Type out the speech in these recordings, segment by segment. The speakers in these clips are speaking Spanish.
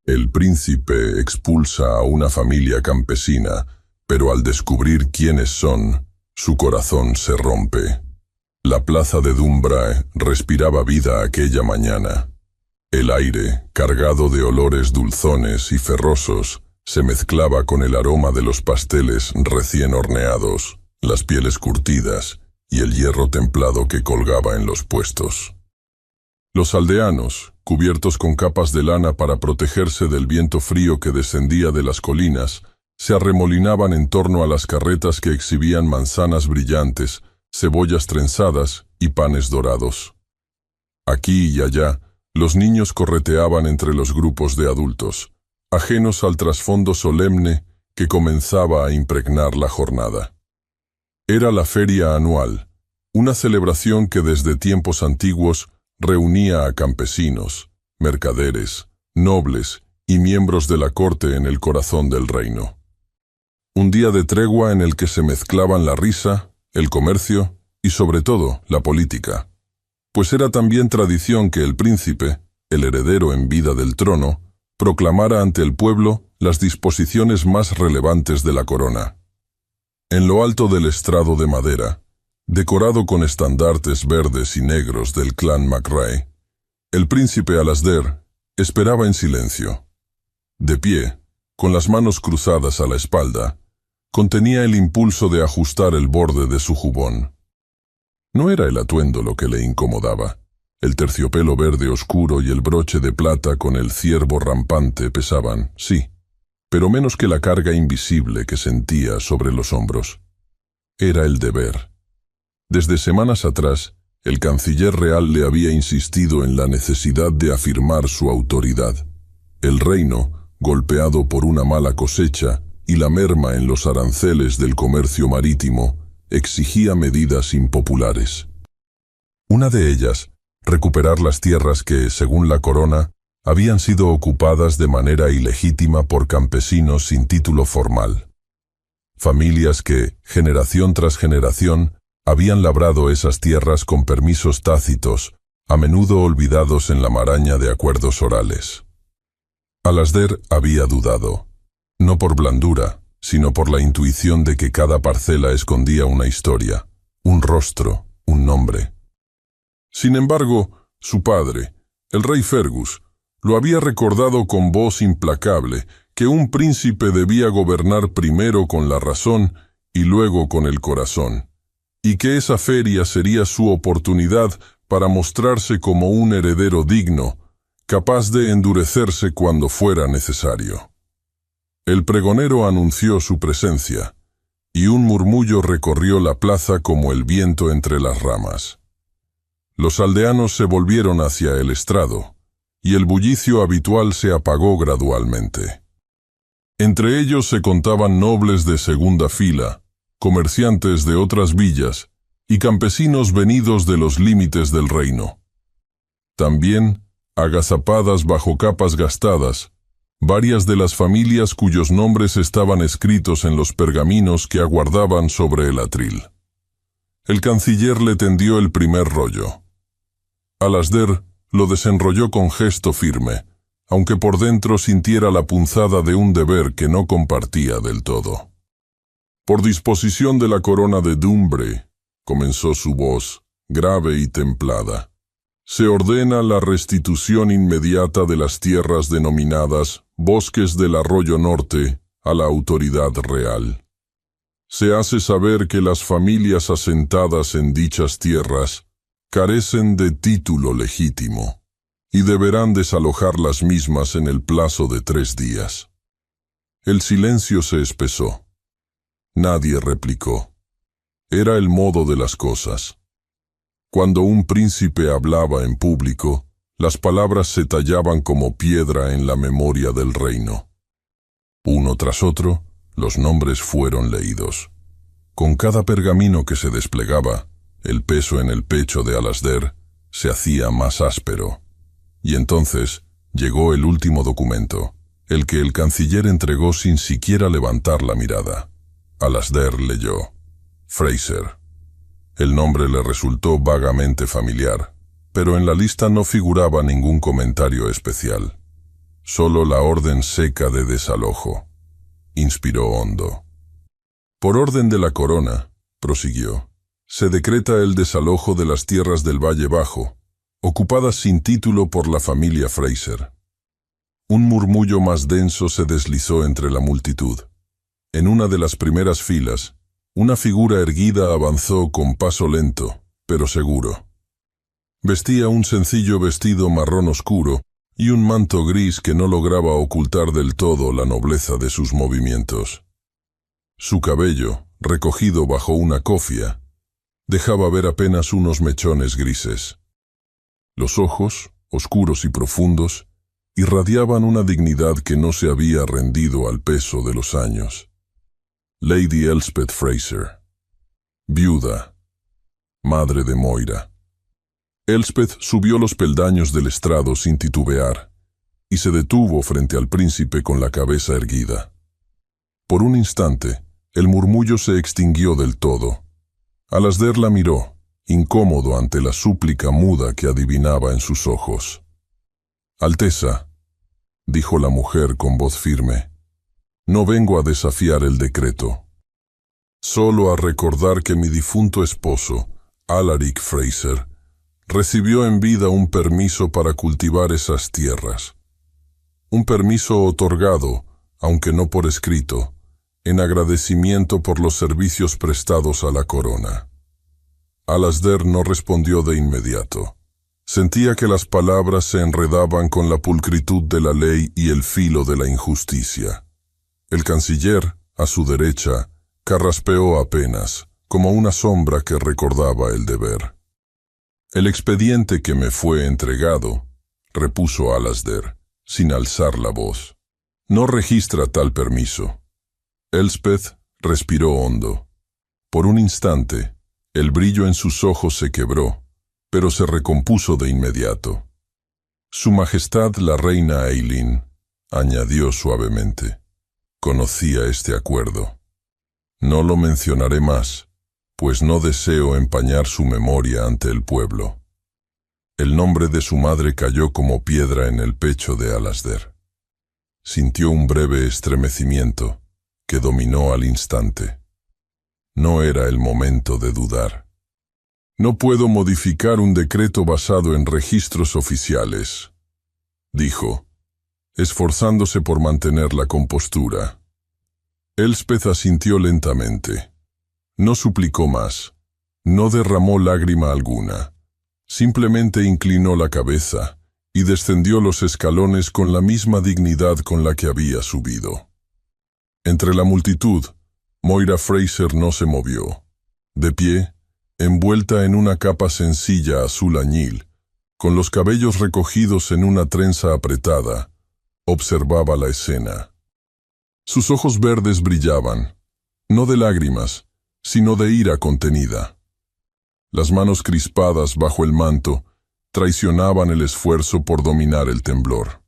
El príncipe expulsa a una familia campesina, pero al descubrir quiénes son, su corazón se rompe. La plaza de Dumbrae respiraba vida aquella mañana. El aire, cargado de olores dulzones y ferrosos, se mezclaba con el aroma de los pasteles recién horneados, las pieles curtidas y el hierro templado que colgaba en los puestos. Los aldeanos, cubiertos con capas de lana para protegerse del viento frío que descendía de las colinas, se arremolinaban en torno a las carretas que exhibían manzanas brillantes, cebollas trenzadas y panes dorados. Aquí y allá, los niños correteaban entre los grupos de adultos, ajenos al trasfondo solemne que comenzaba a impregnar la jornada. Era la feria anual, una celebración que desde tiempos antiguos reunía a campesinos, mercaderes, nobles y miembros de la corte en el corazón del reino. Un día de tregua en el que se mezclaban la risa, el comercio y sobre todo la política, pues era también tradición que el príncipe, el heredero en vida del trono, proclamara ante el pueblo las disposiciones más relevantes de la corona. En lo alto del estrado de madera, decorado con estandartes verdes y negros del clan MacRae, el príncipe Alasdair esperaba en silencio. De pie, con las manos cruzadas a la espalda, contenía el impulso de ajustar el borde de su jubón. No era el atuendo lo que le incomodaba. El terciopelo verde oscuro y el broche de plata con el ciervo rampante pesaban, sí, pero menos que la carga invisible que sentía sobre los hombros. Era el deber. Desde semanas atrás, el canciller real le había insistido en la necesidad de afirmar su autoridad. El reino, golpeado por una mala cosecha y la merma en los aranceles del comercio marítimo, exigía medidas impopulares. Una de ellas, recuperar las tierras que, según la corona, habían sido ocupadas de manera ilegítima por campesinos sin título formal. Familias que, generación tras generación, habían labrado esas tierras con permisos tácitos, a menudo olvidados en la maraña de acuerdos orales. Alasdair había dudado, no por blandura, sino por la intuición de que cada parcela escondía una historia, un rostro, un nombre. Sin embargo, su padre, el rey Fergus, lo había recordado con voz implacable que un príncipe debía gobernar primero con la razón y luego con el corazón, y que esa feria sería su oportunidad para mostrarse como un heredero digno, capaz de endurecerse cuando fuera necesario. El pregonero anunció su presencia, y un murmullo recorrió la plaza como el viento entre las ramas. Los aldeanos se volvieron hacia el estrado, y el bullicio habitual se apagó gradualmente. Entre ellos se contaban nobles de segunda fila, comerciantes de otras villas y campesinos venidos de los límites del reino. También, agazapadas bajo capas gastadas, varias de las familias cuyos nombres estaban escritos en los pergaminos que aguardaban sobre el atril. El canciller le tendió el primer rollo. Alasdair lo desenrolló con gesto firme, aunque por dentro sintiera la punzada de un deber que no compartía del todo. Por disposición de la corona de Dumbrae, comenzó su voz, grave y templada, se ordena la restitución inmediata de las tierras denominadas Bosques del Arroyo Norte a la autoridad real. Se hace saber que las familias asentadas en dichas tierras carecen de título legítimo y deberán desalojar las mismas en el plazo de 3 días. El silencio se espesó. Nadie replicó. Era el modo de las cosas. Cuando un príncipe hablaba en público, las palabras se tallaban como piedra en la memoria del reino. Uno tras otro, los nombres fueron leídos. Con cada pergamino que se desplegaba, el peso en el pecho de Alasdair se hacía más áspero. Y entonces llegó el último documento, el que el canciller entregó sin siquiera levantar la mirada. Alasdair leyó: Fraser. El nombre le resultó vagamente familiar, pero en la lista no figuraba ningún comentario especial. solo la orden seca de desalojo. Inspiró hondo. Por orden de la corona, prosiguió, se decreta el desalojo de las tierras del Valle Bajo, ocupadas sin título por la familia Fraser. Un murmullo más denso se deslizó entre la multitud. En una de las primeras filas, una figura erguida avanzó con paso lento, pero seguro. Vestía un sencillo vestido marrón oscuro y un manto gris que no lograba ocultar del todo la nobleza de sus movimientos. Su cabello, recogido bajo una cofia, dejaba ver apenas unos mechones grises. Los ojos, oscuros y profundos, irradiaban una dignidad que no se había rendido al peso de los años. Lady Elspeth Fraser, viuda, madre de Moira. Elspeth subió los peldaños del estrado sin titubear y se detuvo frente al príncipe con la cabeza erguida. Por un instante, el murmullo se extinguió del todo. Alasdair la miró, incómodo ante la súplica muda que adivinaba en sus ojos. «Alteza», dijo la mujer con voz firme, «no vengo a desafiar el decreto. Solo a recordar que mi difunto esposo, Alaric Fraser, recibió en vida un permiso para cultivar esas tierras. Un permiso otorgado, aunque no por escrito, en agradecimiento por los servicios prestados a la corona». Alasdair no respondió de inmediato. Sentía que las palabras se enredaban con la pulcritud de la ley y el filo de la injusticia. El canciller, a su derecha, carraspeó apenas, como una sombra que recordaba el deber. «El expediente que me fue entregado», repuso Alasdair, sin alzar la voz, «no registra tal permiso». Elspeth respiró hondo. Por un instante, el brillo en sus ojos se quebró, pero se recompuso de inmediato. «Su Majestad la reina Eileen», añadió suavemente, «conocía este acuerdo. No lo mencionaré más, pues no deseo empañar su memoria ante el pueblo». El nombre de su madre cayó como piedra en el pecho de Alasdair. Sintió un breve estremecimiento que dominó al instante. No era el momento de dudar. «No puedo modificar un decreto basado en registros oficiales», dijo, esforzándose por mantener la compostura. Elspeth asintió lentamente. No suplicó más, no derramó lágrima alguna. Simplemente inclinó la cabeza y descendió los escalones con la misma dignidad con la que había subido. Entre la multitud, Moira Fraser no se movió. De pie, envuelta en una capa sencilla azul añil, con los cabellos recogidos en una trenza apretada, observaba la escena. Sus ojos verdes brillaban, no de lágrimas, sino de ira contenida. Las manos crispadas bajo el manto traicionaban el esfuerzo por dominar el temblor.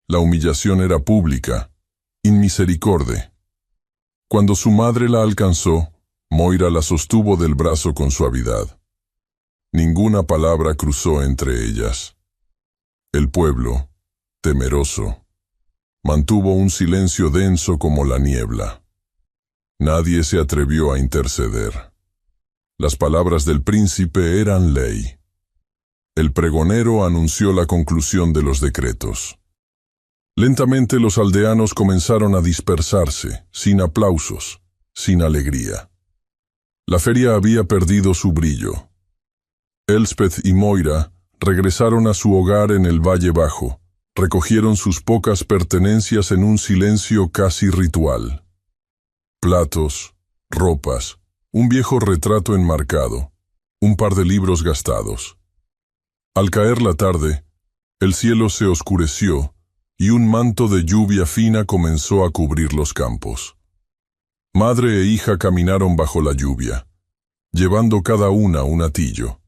La humillación era pública, inmisericorde. Cuando su madre la alcanzó, Moira la sostuvo del brazo con suavidad. Ninguna palabra cruzó entre ellas. El pueblo, temeroso, mantuvo un silencio denso como la niebla. Nadie se atrevió a interceder. Las palabras del príncipe eran ley. El pregonero anunció la conclusión de los decretos. Lentamente los aldeanos comenzaron a dispersarse, sin aplausos, sin alegría. La feria había perdido su brillo. Elspeth y Moira regresaron a su hogar en el Valle Bajo, recogieron sus pocas pertenencias en un silencio casi ritual. Platos, ropas, un viejo retrato enmarcado, un par de libros gastados. Al caer la tarde, el cielo se oscureció y un manto de lluvia fina comenzó a cubrir los campos. Madre e hija caminaron bajo la lluvia, llevando cada una un atillo.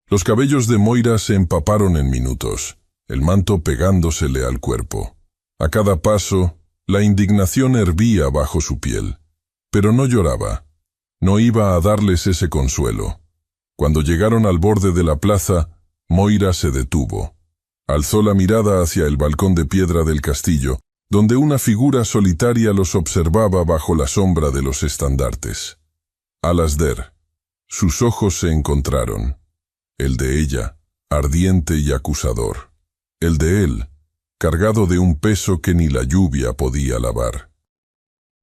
Los cabellos de Moira se empaparon en minutos, el manto pegándosele al cuerpo. A cada paso, la indignación hervía bajo su piel, pero no lloraba. No iba a darles ese consuelo. Cuando llegaron al borde de la plaza, Moira se detuvo. Alzó la mirada hacia el balcón de piedra del castillo, donde una figura solitaria los observaba bajo la sombra de los estandartes. Alasdair. Sus ojos se encontraron. El de ella, ardiente y acusador. El de él, cargado de un peso que ni la lluvia podía lavar.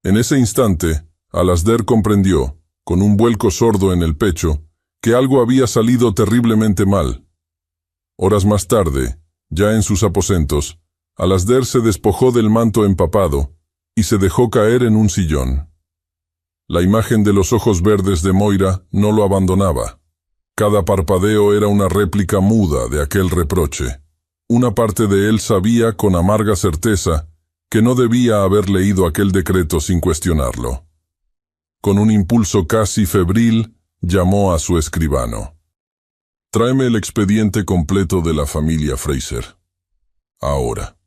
En ese instante, Alasdair comprendió, con un vuelco sordo en el pecho, que algo había salido terriblemente mal. Horas más tarde, ya en sus aposentos, Alasdair se despojó del manto empapado y se dejó caer en un sillón. La imagen de los ojos verdes de Moira no lo abandonaba. Cada parpadeo era una réplica muda de aquel reproche. Una parte de él sabía con amarga certeza que no debía haber leído aquel decreto sin cuestionarlo. Con un impulso casi febril, llamó a su escribano. «Tráeme el expediente completo de la familia Fraser. Ahora».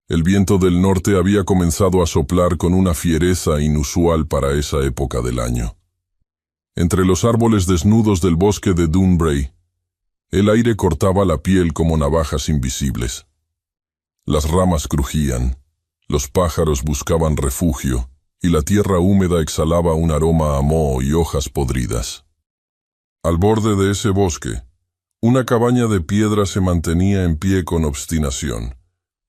El viento del norte había comenzado a soplar con una fiereza inusual para esa época del año. Entre los árboles desnudos del bosque de Dounbrae, el aire cortaba la piel como navajas invisibles. Las ramas crujían, los pájaros buscaban refugio, y la tierra húmeda exhalaba un aroma a moho y hojas podridas. Al borde de ese bosque, una cabaña de piedra se mantenía en pie con obstinación,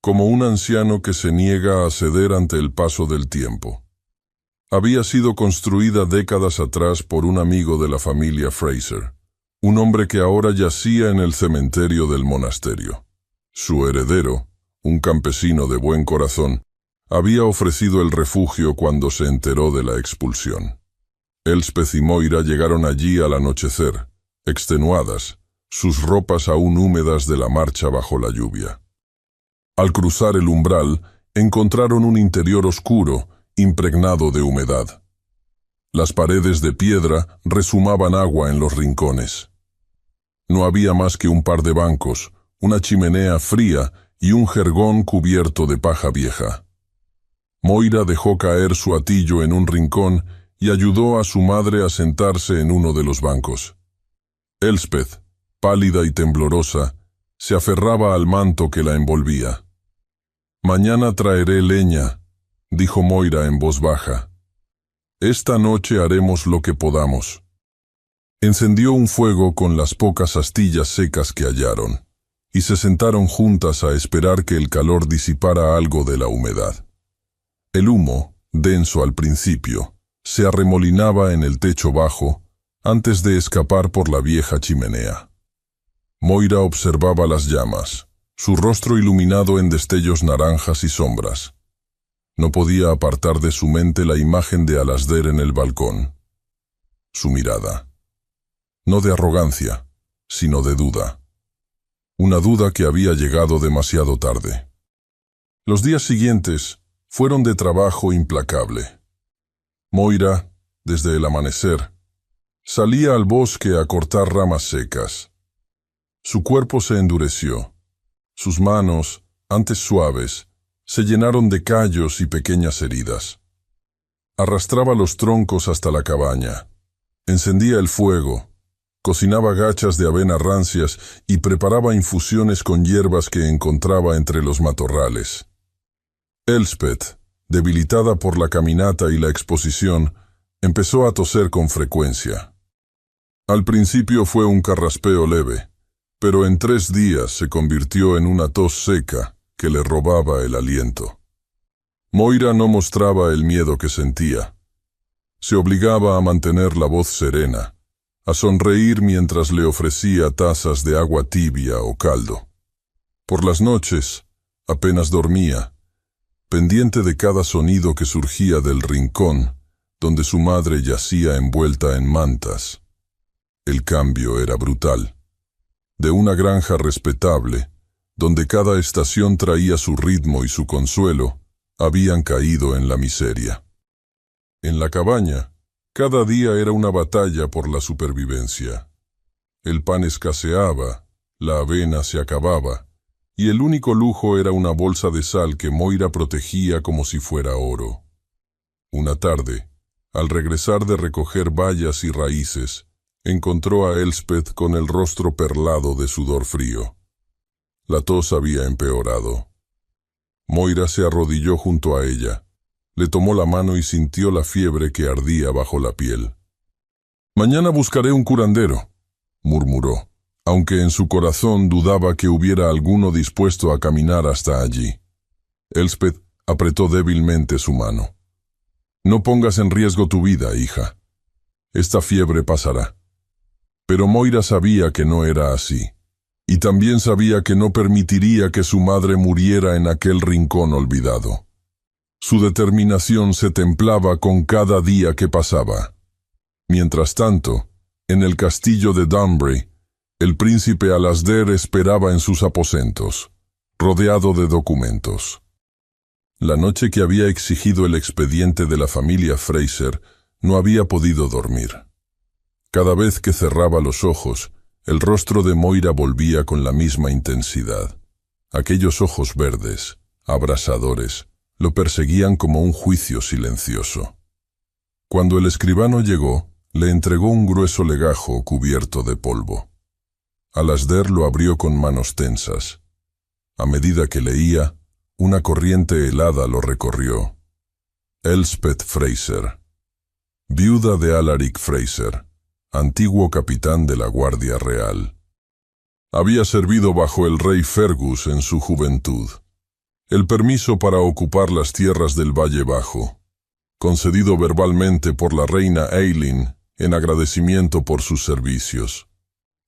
como un anciano que se niega a ceder ante el paso del tiempo. Había sido construida décadas atrás por un amigo de la familia Fraser, un hombre que ahora yacía en el cementerio del monasterio. Su heredero, un campesino de buen corazón, había ofrecido el refugio cuando se enteró de la expulsión. Elspeth y Moira llegaron allí al anochecer, extenuadas, sus ropas aún húmedas de la marcha bajo la lluvia. Al cruzar el umbral, encontraron un interior oscuro, impregnado de humedad. Las paredes de piedra rezumaban agua en los rincones. No había más que un par de bancos, una chimenea fría y un jergón cubierto de paja vieja. Moira dejó caer su hatillo en un rincón y ayudó a su madre a sentarse en uno de los bancos. Elspeth, pálida y temblorosa, se aferraba al manto que la envolvía. «Mañana traeré leña», dijo Moira en voz baja. «Esta noche haremos lo que podamos». Encendió un fuego con las pocas astillas secas que hallaron, y se sentaron juntas a esperar que el calor disipara algo de la humedad. El humo, denso al principio, se arremolinaba en el techo bajo antes de escapar por la vieja chimenea. Moira observaba las llamas, su rostro iluminado en destellos naranjas y sombras. No podía apartar de su mente la imagen de Alasdair en el balcón. Su mirada. No de arrogancia, sino de duda. Una duda que había llegado demasiado tarde. Los días siguientes fueron de trabajo implacable. Moira, desde el amanecer, salía al bosque a cortar ramas secas. Su cuerpo se endureció. Sus manos, antes suaves, se llenaron de callos y pequeñas heridas. Arrastraba los troncos hasta la cabaña. Encendía el fuego. Cocinaba gachas de avena rancias y preparaba infusiones con hierbas que encontraba entre los matorrales. Elspeth, debilitada por la caminata y la exposición, empezó a toser con frecuencia. Al principio fue un carraspeo leve, pero en 3 días se convirtió en una tos seca que le robaba el aliento. Moira no mostraba el miedo que sentía. Se obligaba a mantener la voz serena, a sonreír mientras le ofrecía tazas de agua tibia o caldo. Por las noches, apenas dormía, pendiente de cada sonido que surgía del rincón donde su madre yacía envuelta en mantas. El cambio era brutal. De una granja respetable, donde cada estación traía su ritmo y su consuelo, habían caído en la miseria. En la cabaña, cada día era una batalla por la supervivencia. El pan escaseaba, la avena se acababa, y el único lujo era una bolsa de sal que Moira protegía como si fuera oro. Una tarde, al regresar de recoger bayas y raíces, encontró a Elspeth con el rostro perlado de sudor frío. La tos había empeorado. Moira se arrodilló junto a ella, le tomó la mano y sintió la fiebre que ardía bajo la piel. «Mañana buscaré un curandero», murmuró, aunque en su corazón dudaba que hubiera alguno dispuesto a caminar hasta allí. Elspeth apretó débilmente su mano. «No pongas en riesgo tu vida, hija. Esta fiebre pasará». Pero Moira sabía que no era así, y también sabía que no permitiría que su madre muriera en aquel rincón olvidado. Su determinación se templaba con cada día que pasaba. Mientras tanto, en el castillo de Dunbury, el príncipe Alasdair esperaba en sus aposentos, rodeado de documentos. La noche que había exigido el expediente de la familia Fraser, no había podido dormir. Cada vez que cerraba los ojos, el rostro de Moira volvía con la misma intensidad. Aquellos ojos verdes, abrasadores, lo perseguían como un juicio silencioso. Cuando el escribano llegó, le entregó un grueso legajo cubierto de polvo. Alasdair lo abrió con manos tensas. A medida que leía, una corriente helada lo recorrió. Elspeth Fraser, viuda de Alaric Fraser, antiguo capitán de la Guardia Real. Había servido bajo el rey Fergus en su juventud. El permiso para ocupar las tierras del Valle Bajo, concedido verbalmente por la reina Eileen en agradecimiento por sus servicios.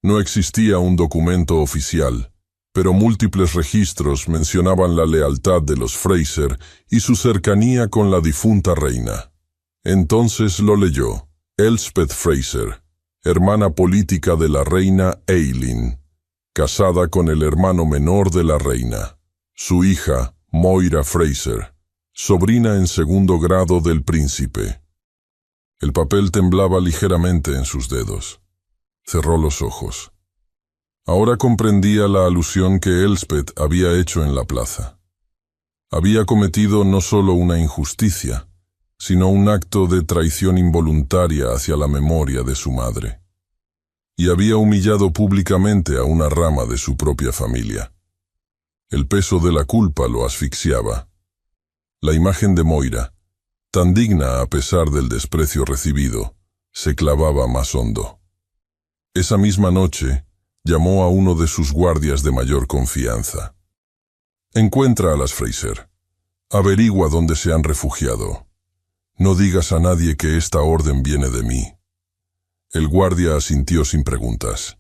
No existía un documento oficial, pero múltiples registros mencionaban la lealtad de los Fraser y su cercanía con la difunta reina. Entonces lo leyó. Elspeth Fraser, hermana política de la reina Eileen, casada con el hermano menor de la reina. Su hija, Moira Fraser, sobrina en segundo grado del príncipe. El papel temblaba ligeramente en sus dedos. Cerró los ojos. Ahora comprendía la alusión que Elspeth había hecho en la plaza. Había cometido no solo una injusticia, sino un acto de traición involuntaria hacia la memoria de su madre. Y había humillado públicamente a una rama de su propia familia. El peso de la culpa lo asfixiaba. La imagen de Moira, tan digna a pesar del desprecio recibido, se clavaba más hondo. Esa misma noche, llamó a uno de sus guardias de mayor confianza. «Encuentra a las Fraser. Averigua dónde se han refugiado. No digas a nadie que esta orden viene de mí». El guardia asintió sin preguntas.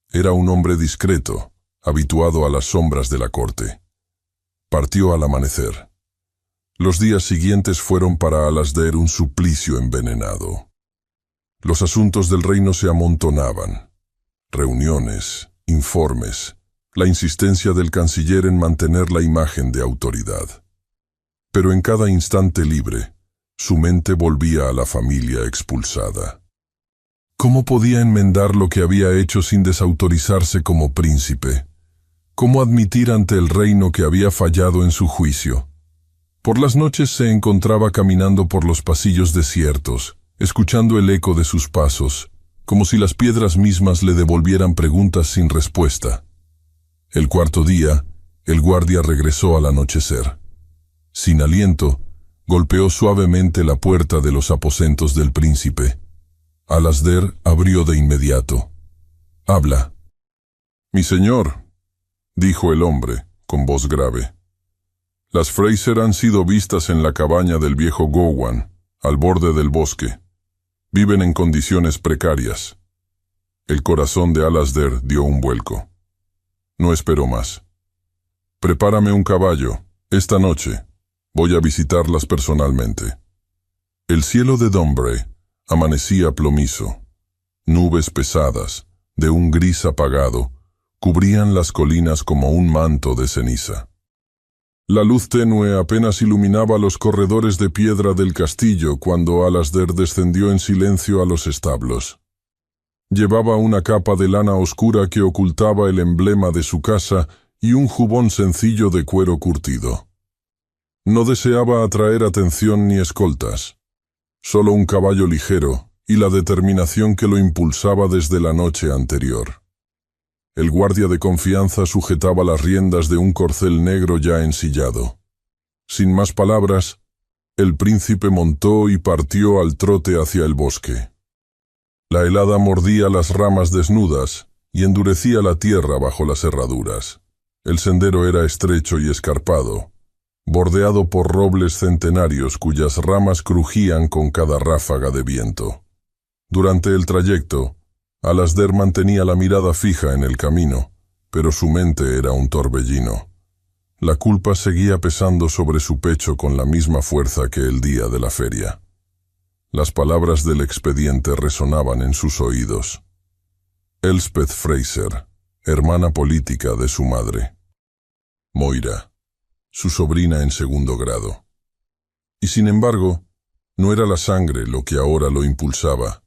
Era un hombre discreto, habituado a las sombras de la corte. Partió al amanecer. Los días siguientes fueron para Alasdair un suplicio envenenado. Los asuntos del reino se amontonaban. Reuniones, informes, la insistencia del canciller en mantener la imagen de autoridad. Pero en cada instante libre, su mente volvía a la familia expulsada. ¿Cómo podía enmendar lo que había hecho sin desautorizarse como príncipe? ¿Cómo admitir ante el reino que había fallado en su juicio? Por las noches se encontraba caminando por los pasillos desiertos, escuchando el eco de sus pasos, como si las piedras mismas le devolvieran preguntas sin respuesta. El cuarto día, el guardia regresó al anochecer. Sin aliento, golpeó suavemente la puerta de los aposentos del príncipe. Alasdair abrió de inmediato. «Habla». «Mi señor», dijo el hombre, con voz grave. «Las Fraser han sido vistas en la cabaña del viejo Gowan, al borde del bosque. Viven en condiciones precarias». El corazón de Alasdair dio un vuelco. No esperó más. «Prepárame un caballo. Esta noche voy a visitarlas personalmente». El cielo de Dunbury amanecía plomizo. Nubes pesadas, de un gris apagado, cubrían las colinas como un manto de ceniza. La luz tenue apenas iluminaba los corredores de piedra del castillo cuando Alasdair descendió en silencio a los establos. Llevaba una capa de lana oscura que ocultaba el emblema de su casa y un jubón sencillo de cuero curtido. No deseaba atraer atención ni escoltas. Solo un caballo ligero y la determinación que lo impulsaba desde la noche anterior. El guardia de confianza sujetaba las riendas de un corcel negro ya ensillado. Sin más palabras, el príncipe montó y partió al trote hacia el bosque. La helada mordía las ramas desnudas y endurecía la tierra bajo las herraduras. El sendero era estrecho y escarpado, bordeado por robles centenarios cuyas ramas crujían con cada ráfaga de viento. Durante el trayecto, Alasdair mantenía la mirada fija en el camino, pero su mente era un torbellino. La culpa seguía pesando sobre su pecho con la misma fuerza que el día de la feria. Las palabras del expediente resonaban en sus oídos. Elspeth Fraser, hermana política de su madre. Moira, su sobrina en segundo grado. Y sin embargo, no era la sangre lo que ahora lo impulsaba,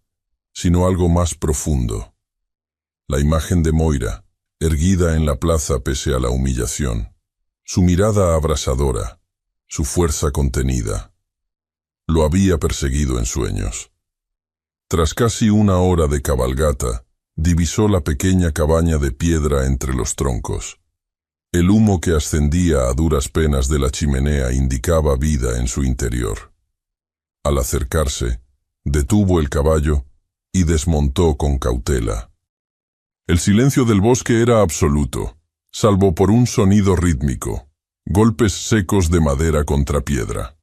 sino algo más profundo. La imagen de Moira, erguida en la plaza pese a la humillación, su mirada abrasadora, su fuerza contenida, lo había perseguido en sueños. Tras casi una hora de cabalgata, divisó la pequeña cabaña de piedra entre los troncos. El humo que ascendía a duras penas de la chimenea indicaba vida en su interior. Al acercarse, detuvo el caballo y desmontó con cautela. El silencio del bosque era absoluto, salvo por un sonido rítmico, golpes secos de madera contra piedra.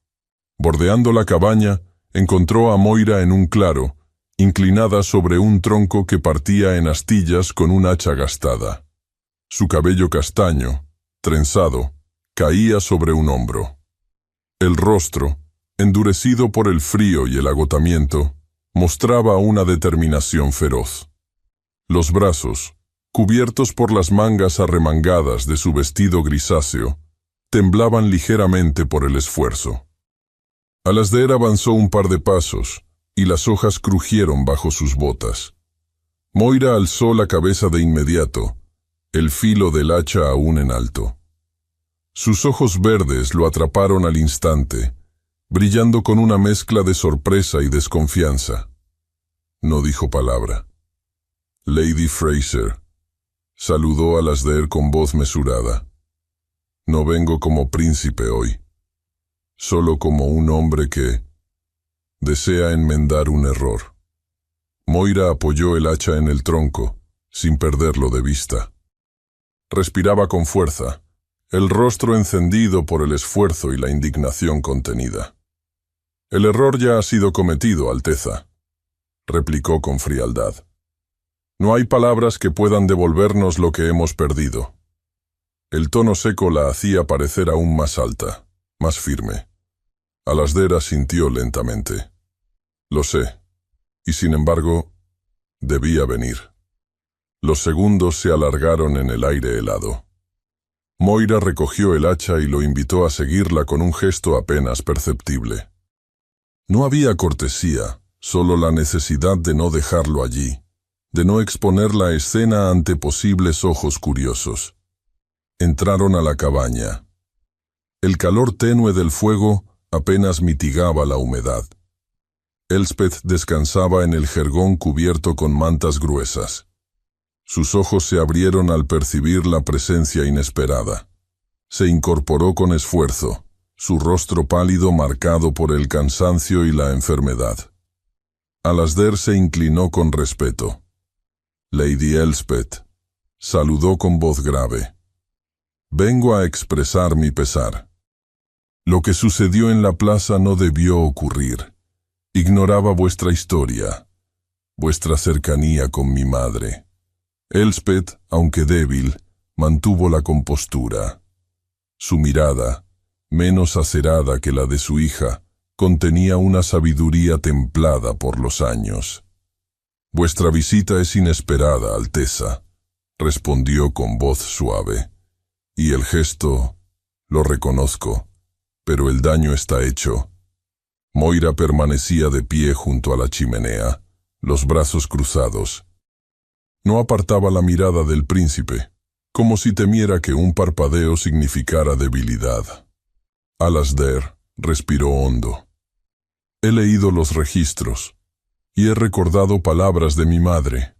Bordeando la cabaña, encontró a Moira en un claro, inclinada sobre un tronco que partía en astillas con un hacha gastada. Su cabello castaño, trenzado, caía sobre un hombro. El rostro, endurecido por el frío y el agotamiento, mostraba una determinación feroz. Los brazos, cubiertos por las mangas arremangadas de su vestido grisáceo, temblaban ligeramente por el esfuerzo. Alasdair avanzó un par de pasos, y las hojas crujieron bajo sus botas. Moira alzó la cabeza de inmediato, el filo del hacha aún en alto. Sus ojos verdes lo atraparon al instante, brillando con una mezcla de sorpresa y desconfianza. No dijo palabra. Lady Fraser, saludó a Alasdair con voz mesurada. No vengo como príncipe hoy, solo como un hombre que desea enmendar un error. Moira apoyó el hacha en el tronco, sin perderlo de vista. Respiraba con fuerza, el rostro encendido por el esfuerzo y la indignación contenida. El error ya ha sido cometido, Alteza, replicó con frialdad. No hay palabras que puedan devolvernos lo que hemos perdido. El tono seco la hacía parecer aún más alta, más firme. Alasdair asintió lentamente. Lo sé, y sin embargo, debía venir. Los segundos se alargaron en el aire helado. Moira recogió el hacha y lo invitó a seguirla con un gesto apenas perceptible. No había cortesía, solo la necesidad de no dejarlo allí, de no exponer la escena ante posibles ojos curiosos. Entraron a la cabaña. El calor tenue del fuego apenas mitigaba la humedad. Elspeth descansaba en el jergón cubierto con mantas gruesas. Sus ojos se abrieron al percibir la presencia inesperada. Se incorporó con esfuerzo, su rostro pálido marcado por el cansancio y la enfermedad. Alasdair se inclinó con respeto. Lady Elspeth, saludó con voz grave. Vengo a expresar mi pesar. Lo que sucedió en la plaza no debió ocurrir. Ignoraba vuestra historia, vuestra cercanía con mi madre. Elspeth, aunque débil, mantuvo la compostura. Su mirada, menos acerada que la de su hija, contenía una sabiduría templada por los años. Vuestra visita es inesperada, Alteza, respondió con voz suave. Y el gesto, lo reconozco, pero el daño está hecho. Moira permanecía de pie junto a la chimenea, los brazos cruzados. No apartaba la mirada del príncipe, como si temiera que un parpadeo significara debilidad. Alasdair respiró hondo. He leído los registros, y he recordado palabras de mi madre.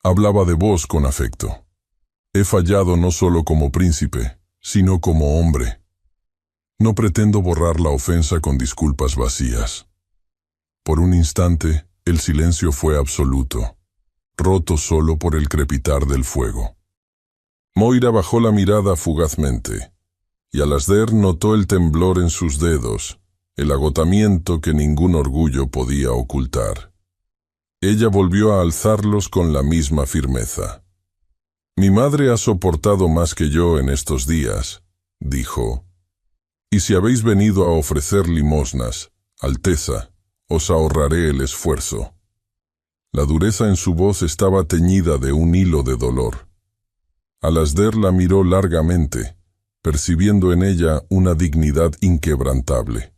Hablaba de vos con afecto. He fallado no solo como príncipe, sino como hombre. No pretendo borrar la ofensa con disculpas vacías. Por un instante, el silencio fue absoluto, roto solo por el crepitar del fuego. Moira bajó la mirada fugazmente, y Alasdair notó el temblor en sus dedos, el agotamiento que ningún orgullo podía ocultar. Ella volvió a alzarlos con la misma firmeza. «Mi madre ha soportado más que yo en estos días», dijo. «Y si habéis venido a ofrecer limosnas, Alteza, os ahorraré el esfuerzo». La dureza en su voz estaba teñida de un hilo de dolor. Alasdair la miró largamente, percibiendo en ella una dignidad inquebrantable.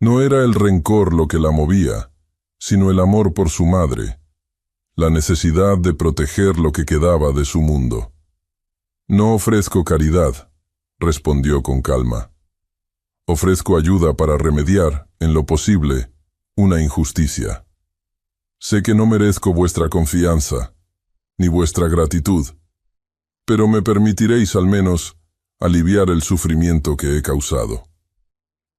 No era el rencor lo que la movía, sino el amor por su madre, la necesidad de proteger lo que quedaba de su mundo. «No ofrezco caridad», respondió con calma. «Ofrezco ayuda para remediar, en lo posible, una injusticia. Sé que no merezco vuestra confianza, ni vuestra gratitud, pero me permitiréis al menos aliviar el sufrimiento que he causado».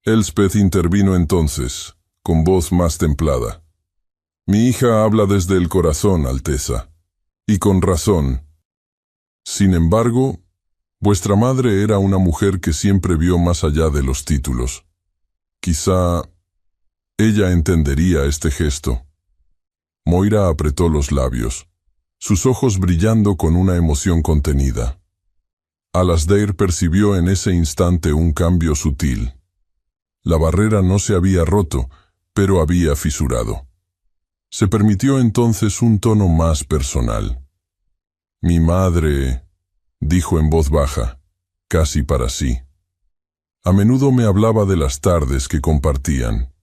Elspeth intervino entonces, con voz más templada. «Mi hija habla desde el corazón, Alteza, y con razón. Sin embargo, vuestra madre era una mujer que siempre vio más allá de los títulos. Quizá ella entendería este gesto». Moira apretó los labios, sus ojos brillando con una emoción contenida. Alasdair percibió en ese instante un cambio sutil. La barrera no se había roto, pero había fisurado. Se permitió entonces un tono más personal. «Mi madre», dijo en voz baja, casi para sí. «A menudo me hablaba de las tardes que compartían,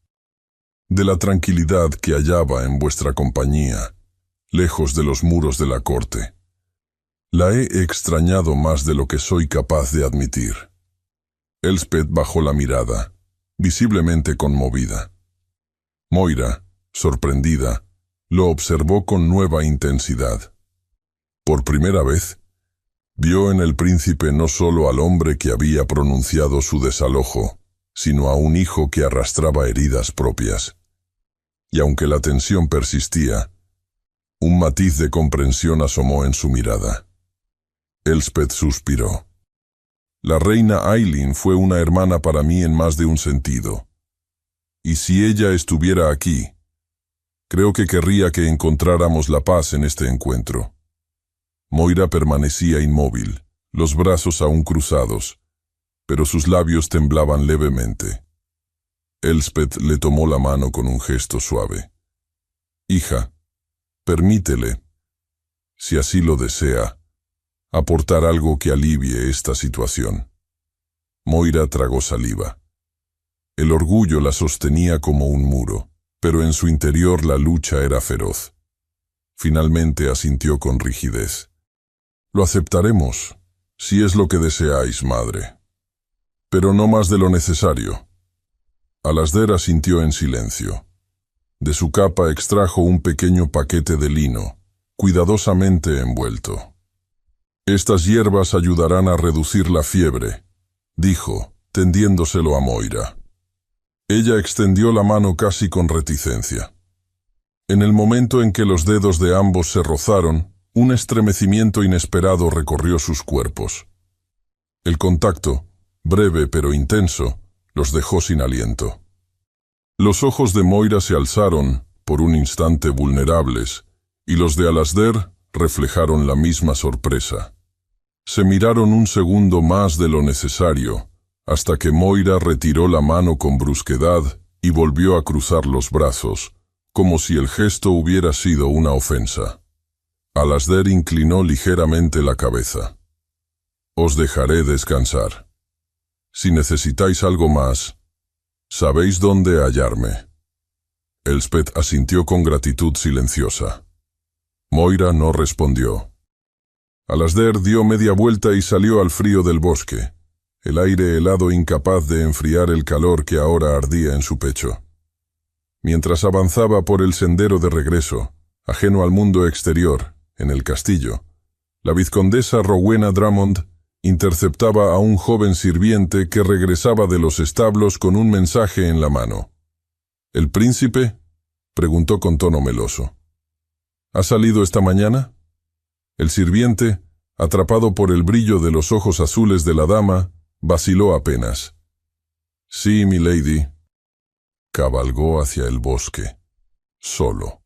de la tranquilidad que hallaba en vuestra compañía, lejos de los muros de la corte. La he extrañado más de lo que soy capaz de admitir». Elspeth bajó la mirada, visiblemente conmovida. Moira, sorprendida, lo observó con nueva intensidad. Por primera vez, vio en el príncipe no solo al hombre que había pronunciado su desalojo, sino a un hijo que arrastraba heridas propias. Y aunque la tensión persistía, un matiz de comprensión asomó en su mirada. Elspeth suspiró. «La reina Ailín fue una hermana para mí en más de un sentido. Y si ella estuviera aquí, creo que querría que encontráramos la paz en este encuentro». Moira permanecía inmóvil, los brazos aún cruzados, pero sus labios temblaban levemente. Elspeth le tomó la mano con un gesto suave. «Hija, permítele, si así lo desea, aportar algo que alivie esta situación». Moira tragó saliva. El orgullo la sostenía como un muro, pero en su interior la lucha era feroz. Finalmente asintió con rigidez. «Lo aceptaremos, si es lo que deseáis, madre. Pero no más de lo necesario». Alasdair asintió en silencio. De su capa extrajo un pequeño paquete de lino, cuidadosamente envuelto. «Estas hierbas ayudarán a reducir la fiebre», dijo, tendiéndoselo a Moira. Ella extendió la mano casi con reticencia. En el momento en que los dedos de ambos se rozaron, un estremecimiento inesperado recorrió sus cuerpos. El contacto, breve pero intenso, los dejó sin aliento. Los ojos de Moira se alzaron, por un instante vulnerables, y los de Alasdair reflejaron la misma sorpresa. Se miraron un segundo más de lo necesario, hasta que Moira retiró la mano con brusquedad y volvió a cruzar los brazos, como si el gesto hubiera sido una ofensa. Alasdair inclinó ligeramente la cabeza. «Os dejaré descansar. Si necesitáis algo más, sabéis dónde hallarme». Elspeth asintió con gratitud silenciosa. Moira no respondió. Alasdair dio media vuelta y salió al frío del bosque, el aire helado incapaz de enfriar el calor que ahora ardía en su pecho. Mientras avanzaba por el sendero de regreso, ajeno al mundo exterior, en el castillo, La vizcondesa Rowena Drummond interceptaba a un joven sirviente que regresaba de los establos con un mensaje en la mano. «¿El príncipe?», preguntó con tono meloso. «¿Ha salido esta mañana?». El sirviente, atrapado por el brillo de los ojos azules de la dama, vaciló apenas. «Sí, milady». Cabalgó hacia el bosque, solo.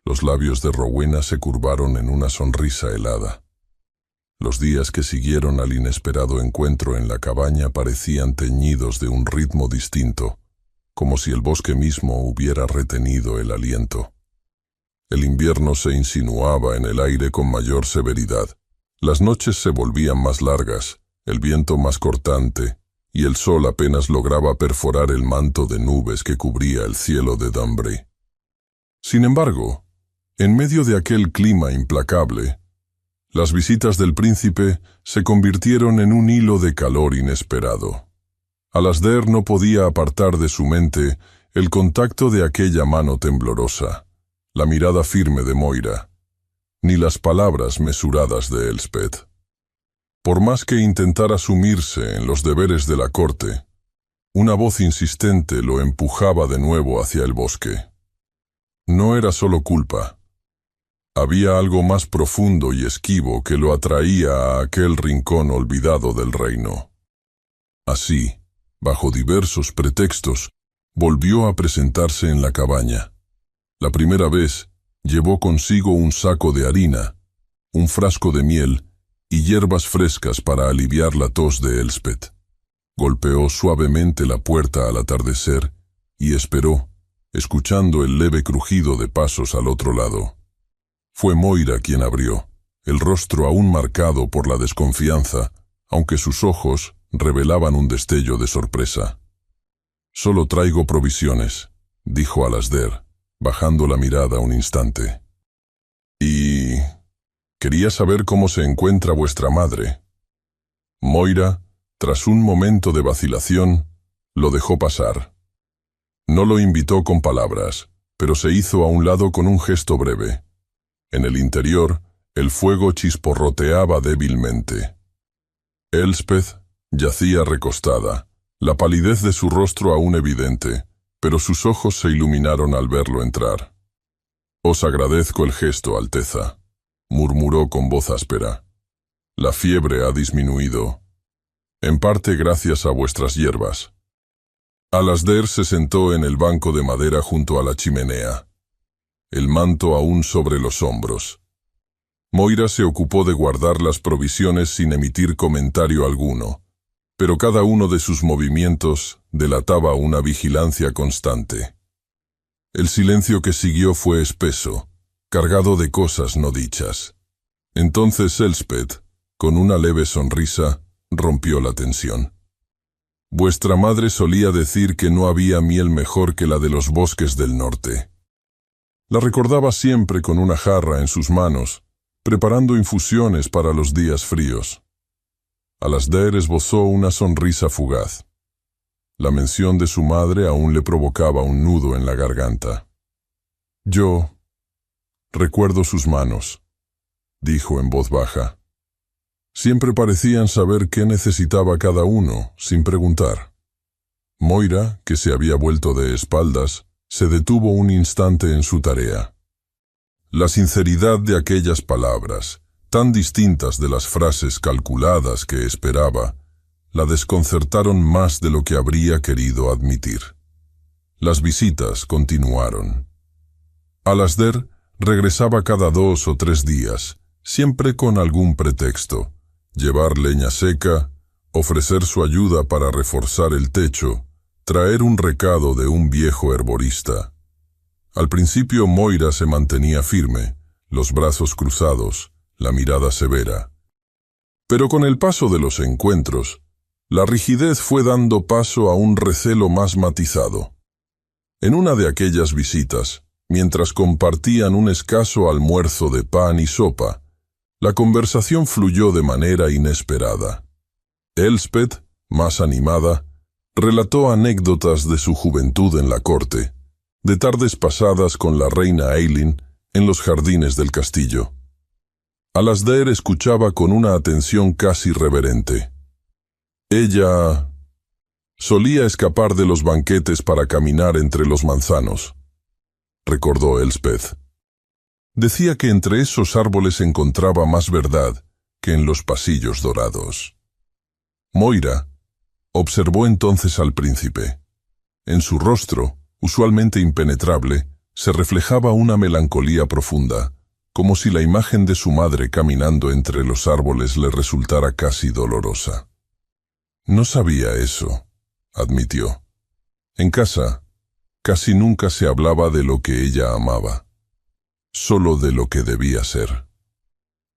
Los labios de Rowena se curvaron en una sonrisa helada. Los días que siguieron al inesperado encuentro en la cabaña parecían teñidos de un ritmo distinto, como si el bosque mismo hubiera retenido el aliento. El invierno se insinuaba en el aire con mayor severidad. Las noches se volvían más largas, el viento más cortante, y el sol apenas lograba perforar el manto de nubes que cubría el cielo de Dunbury. Sin embargo, en medio de aquel clima implacable, las visitas del príncipe se convirtieron en un hilo de calor inesperado. Alasdair no podía apartar de su mente el contacto de aquella mano temblorosa, la mirada firme de Moira, ni las palabras mesuradas de Elspeth. Por más que intentara sumirse en los deberes de la corte, una voz insistente lo empujaba de nuevo hacia el bosque. No era solo culpa. Había algo más profundo y esquivo que lo atraía a aquel rincón olvidado del reino. Así, bajo diversos pretextos, volvió a presentarse en la cabaña. La primera vez, llevó consigo un saco de harina, un frasco de miel y hierbas frescas para aliviar la tos de Elspeth. Golpeó suavemente la puerta al atardecer y esperó, escuchando el leve crujido de pasos al otro lado. Fue Moira quien abrió, el rostro aún marcado por la desconfianza, aunque sus ojos revelaban un destello de sorpresa. «Solo traigo provisiones», dijo Alasdair, bajando la mirada un instante. «Y... quería saber cómo se encuentra vuestra madre». Moira, tras un momento de vacilación, lo dejó pasar. No lo invitó con palabras, pero se hizo a un lado con un gesto breve. En el interior, el fuego chisporroteaba débilmente. Elspeth yacía recostada, la palidez de su rostro aún evidente, pero sus ojos se iluminaron al verlo entrar. «Os agradezco el gesto, Alteza», murmuró con voz áspera. «La fiebre ha disminuido, en parte gracias a vuestras hierbas». Alasdair se sentó en el banco de madera junto a la chimenea, el manto aún sobre los hombros. Moira se ocupó de guardar las provisiones sin emitir comentario alguno, pero cada uno de sus movimientos delataba una vigilancia constante. El silencio que siguió fue espeso, cargado de cosas no dichas. Entonces Elspeth, con una leve sonrisa, rompió la tensión. «Vuestra madre solía decir que no había miel mejor que la de los bosques del norte». La recordaba siempre con una jarra en sus manos, preparando infusiones para los días fríos. Alasdair esbozó una sonrisa fugaz. La mención de su madre aún le provocaba un nudo en la garganta. «Yo recuerdo sus manos», dijo en voz baja. «Siempre parecían saber qué necesitaba cada uno, sin preguntar». Moira, que se había vuelto de espaldas, se detuvo un instante en su tarea. La sinceridad de aquellas palabras, tan distintas de las frases calculadas que esperaba, la desconcertaron más de lo que habría querido admitir. Las visitas continuaron. Alasdair regresaba cada 2 o 3 días, siempre con algún pretexto: llevar leña seca, ofrecer su ayuda para reforzar el techo, traer un recado de un viejo herborista. Al principio Moira se mantenía firme, los brazos cruzados, la mirada severa. Pero con el paso de los encuentros, la rigidez fue dando paso a un recelo más matizado. En una de aquellas visitas, mientras compartían un escaso almuerzo de pan y sopa, la conversación fluyó de manera inesperada. Elspeth, más animada, relató anécdotas de su juventud en la corte, de tardes pasadas con la reina Eileen en los jardines del castillo. Alasdair escuchaba con una atención casi reverente. Ella solía escapar de los banquetes para caminar entre los manzanos, recordó Elspeth. Decía que entre esos árboles encontraba más verdad que en los pasillos dorados. Moira observó entonces al príncipe. En su rostro, usualmente impenetrable, se reflejaba una melancolía profunda, como si la imagen de su madre caminando entre los árboles le resultara casi dolorosa. No sabía eso, admitió. En casa, casi nunca se hablaba de lo que ella amaba, solo de lo que debía ser.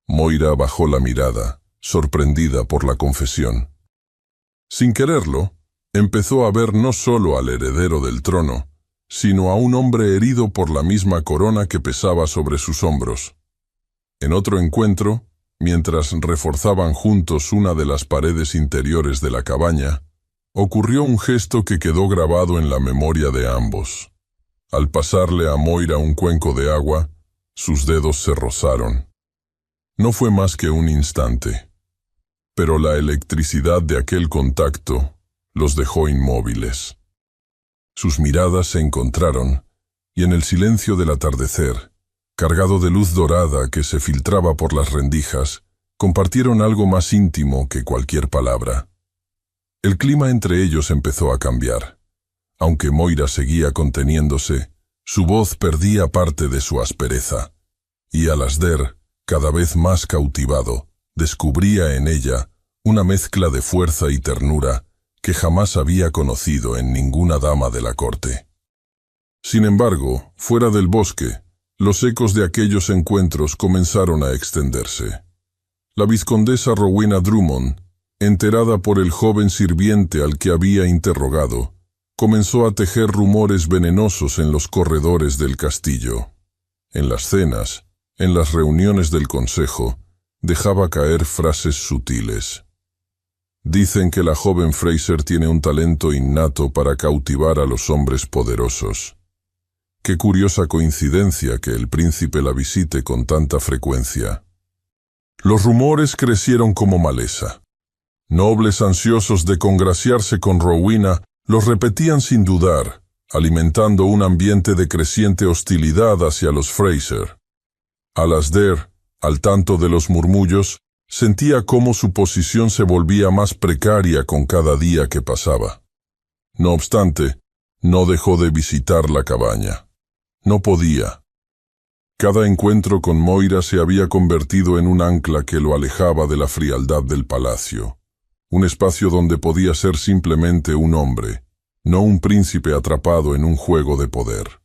Moira bajó la mirada, sorprendida por la confesión. Sin quererlo, empezó a ver no solo al heredero del trono, sino a un hombre herido por la misma corona que pesaba sobre sus hombros. En otro encuentro, mientras reforzaban juntos una de las paredes interiores de la cabaña, ocurrió un gesto que quedó grabado en la memoria de ambos. Al pasarle a Moira un cuenco de agua, sus dedos se rozaron. No fue más que un instante, pero la electricidad de aquel contacto los dejó inmóviles. Sus miradas se encontraron, y en el silencio del atardecer, cargado de luz dorada que se filtraba por las rendijas, compartieron algo más íntimo que cualquier palabra. El clima entre ellos empezó a cambiar. Aunque Moira seguía conteniéndose, su voz perdía parte de su aspereza, y Alasdair, cada vez más cautivado, descubría en ella una mezcla de fuerza y ternura que jamás había conocido en ninguna dama de la corte. Sin embargo, fuera del bosque, los ecos de aquellos encuentros comenzaron a extenderse. La vizcondesa Rowena Drummond, enterada por el joven sirviente al que había interrogado, comenzó a tejer rumores venenosos en los corredores del castillo. En las cenas, en las reuniones del consejo, dejaba caer frases sutiles. Dicen que la joven Fraser tiene un talento innato para cautivar a los hombres poderosos. Qué curiosa coincidencia que el príncipe la visite con tanta frecuencia. Los rumores crecieron como maleza. Nobles ansiosos de congraciarse con Rowena los repetían sin dudar, alimentando un ambiente de creciente hostilidad hacia los Fraser. Alasdair, al tanto de los murmullos, sentía cómo su posición se volvía más precaria con cada día que pasaba. No obstante, no dejó de visitar la cabaña. No podía. Cada encuentro con Moira se había convertido en un ancla que lo alejaba de la frialdad del palacio. Un espacio donde podía ser simplemente un hombre, no un príncipe atrapado en un juego de poder.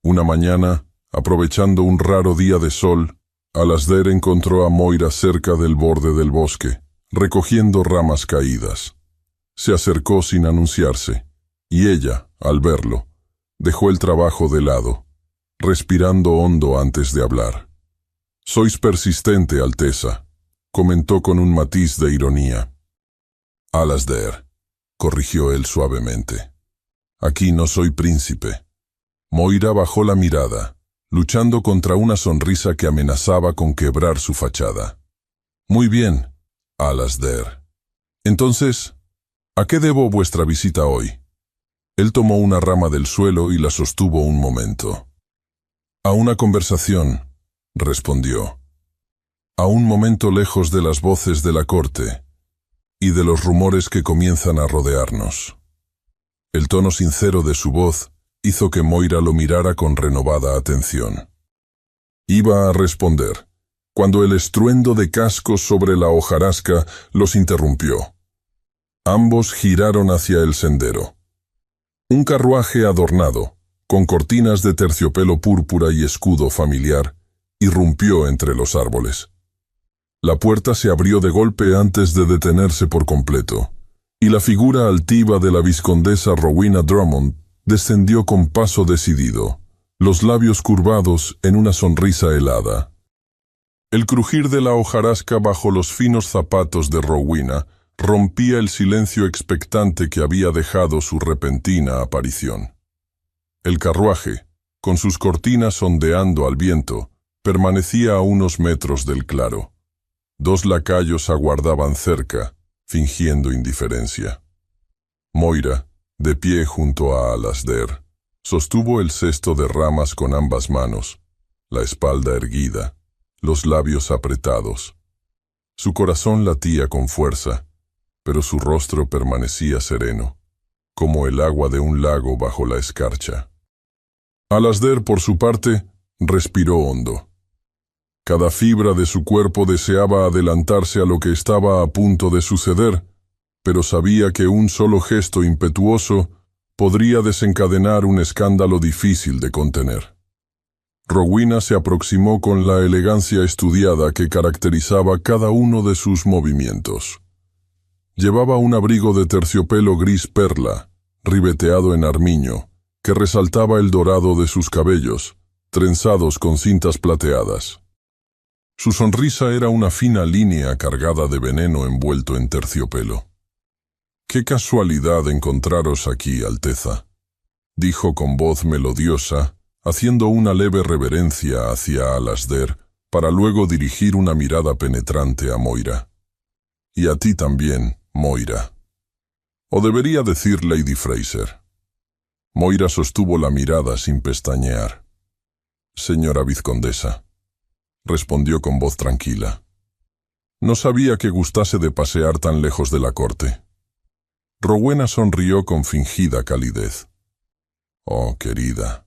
Una mañana, aprovechando un raro día de sol, Alasdair encontró a Moira cerca del borde del bosque, recogiendo ramas caídas. Se acercó sin anunciarse, y ella, al verlo, dejó el trabajo de lado, respirando hondo antes de hablar. «Sois persistente, Alteza», comentó con un matiz de ironía. «Alasdair», corrigió él suavemente. «Aquí no soy príncipe». Moira bajó la mirada, luchando contra una sonrisa que amenazaba con quebrar su fachada. «Muy bien, Alasdair. Entonces, ¿a qué debo vuestra visita hoy?» Él tomó una rama del suelo y la sostuvo un momento. «A una conversación», respondió. «A un momento lejos de las voces de la corte y de los rumores que comienzan a rodearnos». El tono sincero de su voz hizo que Moira lo mirara con renovada atención. Iba a responder, cuando el estruendo de cascos sobre la hojarasca los interrumpió. Ambos giraron hacia el sendero. Un carruaje adornado, con cortinas de terciopelo púrpura y escudo familiar, irrumpió entre los árboles. La puerta se abrió de golpe antes de detenerse por completo, y la figura altiva de la vizcondesa Rowena Drummond descendió con paso decidido, los labios curvados en una sonrisa helada. El crujir de la hojarasca bajo los finos zapatos de Rowena rompía el silencio expectante que había dejado su repentina aparición. El carruaje, con sus cortinas ondeando al viento, permanecía a unos metros del claro. 2 lacayos aguardaban cerca, fingiendo indiferencia. Moira, de pie junto a Alasdair, sostuvo el cesto de ramas con ambas manos, la espalda erguida, los labios apretados. Su corazón latía con fuerza, pero su rostro permanecía sereno, como el agua de un lago bajo la escarcha. Alasdair, por su parte, respiró hondo. Cada fibra de su cuerpo deseaba adelantarse a lo que estaba a punto de suceder, pero sabía que un solo gesto impetuoso podría desencadenar un escándalo difícil de contener. Rowena se aproximó con la elegancia estudiada que caracterizaba cada uno de sus movimientos. Llevaba un abrigo de terciopelo gris perla, ribeteado en armiño, que resaltaba el dorado de sus cabellos, trenzados con cintas plateadas. Su sonrisa era una fina línea cargada de veneno envuelto en terciopelo. «Qué casualidad encontraros aquí, Alteza», dijo con voz melodiosa, haciendo una leve reverencia hacia Alasdair, para luego dirigir una mirada penetrante a Moira. «Y a ti también, Moira. O debería decir Lady Fraser». Moira sostuvo la mirada sin pestañear. «Señora vizcondesa», respondió con voz tranquila. «No sabía que gustase de pasear tan lejos de la corte». Rowena sonrió con fingida calidez. «Oh, querida,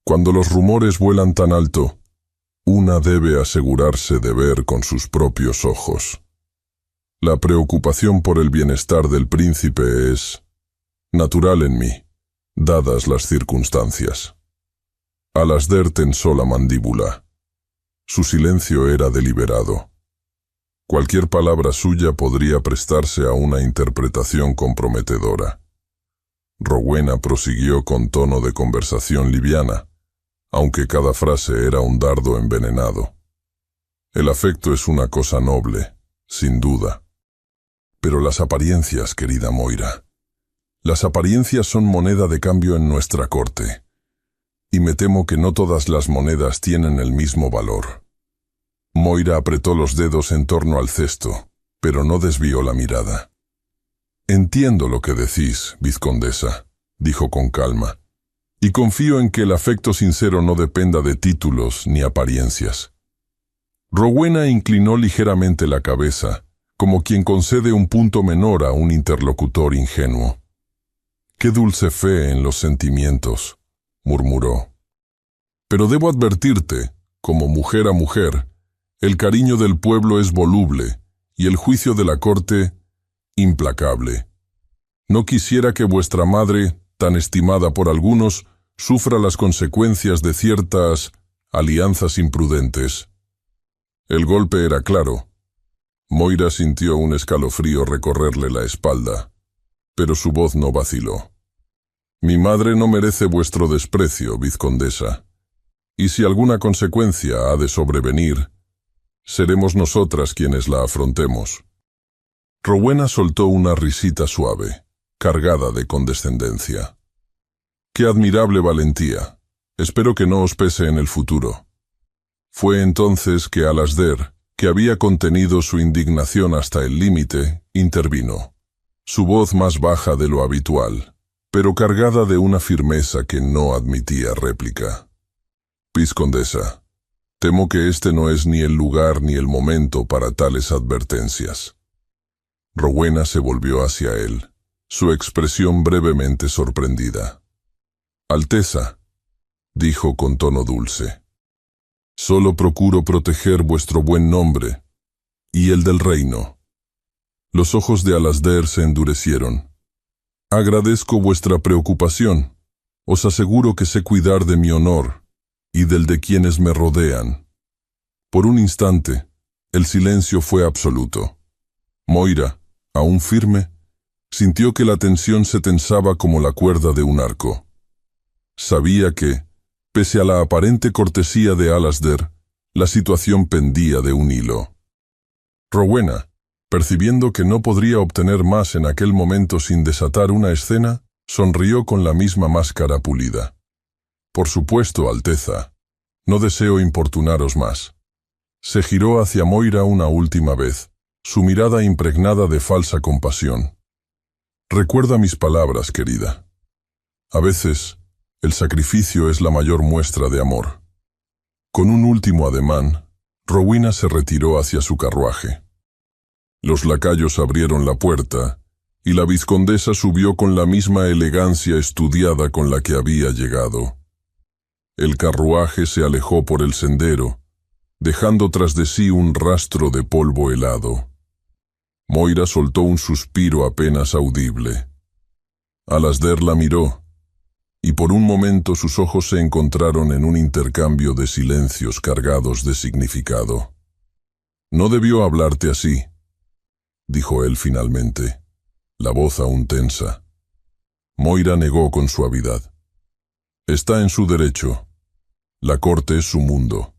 cuando los rumores vuelan tan alto, una debe asegurarse de ver con sus propios ojos. La preocupación por el bienestar del príncipe es natural en mí, dadas las circunstancias». Alasdair tensó la mandíbula. Su silencio era deliberado. Cualquier palabra suya podría prestarse a una interpretación comprometedora. Rowena prosiguió con tono de conversación liviana, aunque cada frase era un dardo envenenado. «El afecto es una cosa noble, sin duda. Pero las apariencias, querida Moira, las apariencias son moneda de cambio en nuestra corte, y me temo que no todas las monedas tienen el mismo valor». Moira apretó los dedos en torno al cesto, pero no desvió la mirada. «Entiendo lo que decís, vizcondesa», dijo con calma, «y confío en que el afecto sincero no dependa de títulos ni apariencias». Rowena inclinó ligeramente la cabeza, como quien concede un punto menor a un interlocutor ingenuo. «Qué dulce fe en los sentimientos», murmuró. «Pero debo advertirte, como mujer a mujer, el cariño del pueblo es voluble y el juicio de la corte implacable. No quisiera que vuestra madre, tan estimada por algunos, sufra las consecuencias de ciertas alianzas imprudentes». El golpe era claro. Moira sintió un escalofrío recorrerle la espalda, pero su voz no vaciló. «Mi madre no merece vuestro desprecio, vizcondesa, y si alguna consecuencia ha de sobrevenir, seremos nosotras quienes la afrontemos». Rowena soltó una risita suave, cargada de condescendencia. «Qué admirable valentía. Espero que no os pese en el futuro». Fue entonces que Alasdair, que había contenido su indignación hasta el límite, intervino. Su voz más baja de lo habitual, pero cargada de una firmeza que no admitía réplica. «Vizcondesa, temo que este no es ni el lugar ni el momento para tales advertencias». Rowena se volvió hacia él, su expresión brevemente sorprendida. «Alteza», dijo con tono dulce, «solo procuro proteger vuestro buen nombre y el del reino». Los ojos de Alasdair se endurecieron. «Agradezco vuestra preocupación. Os aseguro que sé cuidar de mi honor y del de quienes me rodean». Por un instante, el silencio fue absoluto. Moira, aún firme, sintió que la tensión se tensaba como la cuerda de un arco. Sabía que, pese a la aparente cortesía de Alasdair, la situación pendía de un hilo. Rowena, percibiendo que no podría obtener más en aquel momento sin desatar una escena, sonrió con la misma máscara pulida. «Por supuesto, Alteza. No deseo importunaros más. Se giró hacia Moira una última vez, su mirada impregnada de falsa compasión. Recuerda mis palabras, querida. A veces, el sacrificio es la mayor muestra de amor. Con un último ademán, Rowena se retiró hacia su carruaje. Los lacayos abrieron la puerta, y la vizcondesa subió con la misma elegancia estudiada con la que había llegado. El carruaje se alejó por el sendero, dejando tras de sí un rastro de polvo helado. Moira soltó un suspiro apenas audible. Alasdair la miró, y por un momento sus ojos se encontraron en un intercambio de silencios cargados de significado. «No debió hablarte así», dijo él finalmente, la voz aún tensa. Moira negó con suavidad. «Está en su derecho. La corte es su mundo.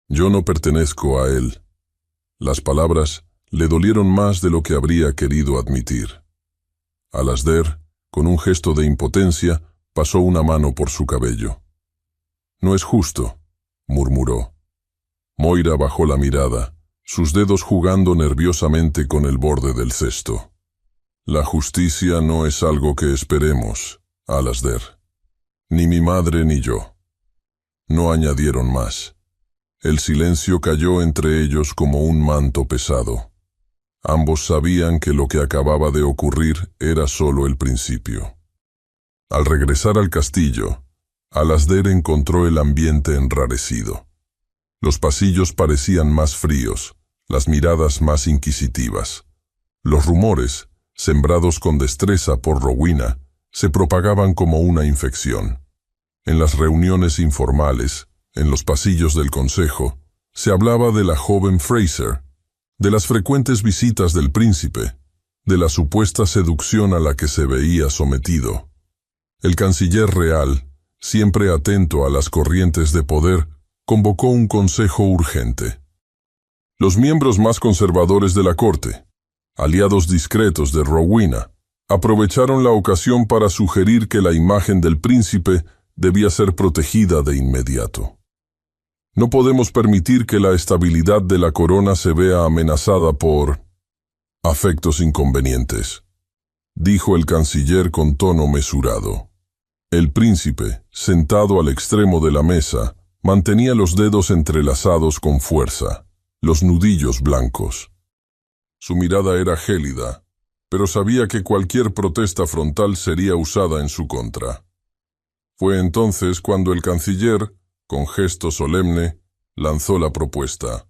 Yo no pertenezco a él». Las palabras le dolieron más de lo que habría querido admitir. Alasdair, con un gesto de impotencia, pasó una mano por su cabello. «No es justo», murmuró. Moira bajó la mirada, sus dedos jugando nerviosamente con el borde del cesto. «La justicia no es algo que esperemos, Alasdair. Ni mi madre ni yo». No añadieron más. El silencio cayó entre ellos como un manto pesado. Ambos sabían que lo que acababa de ocurrir era solo el principio. Al regresar al castillo, Alasdair encontró el ambiente enrarecido. Los pasillos parecían más fríos, las miradas más inquisitivas. Los rumores, sembrados con destreza por Rowena, se propagaban como una infección. En las reuniones informales, en los pasillos del consejo, se hablaba de la joven Fraser, de las frecuentes visitas del príncipe, de la supuesta seducción a la que se veía sometido. El canciller real, siempre atento a las corrientes de poder, convocó un consejo urgente. Los miembros más conservadores de la corte, aliados discretos de Rowena, aprovecharon la ocasión para sugerir que la imagen del príncipe debía ser protegida de inmediato. No podemos permitir que la estabilidad de la corona se vea amenazada por afectos inconvenientes, dijo el canciller con tono mesurado. El príncipe, sentado al extremo de la mesa, mantenía los dedos entrelazados con fuerza, los nudillos blancos. Su mirada era gélida, pero sabía que cualquier protesta frontal sería usada en su contra. Fue entonces cuando el canciller, con gesto solemne, lanzó la propuesta.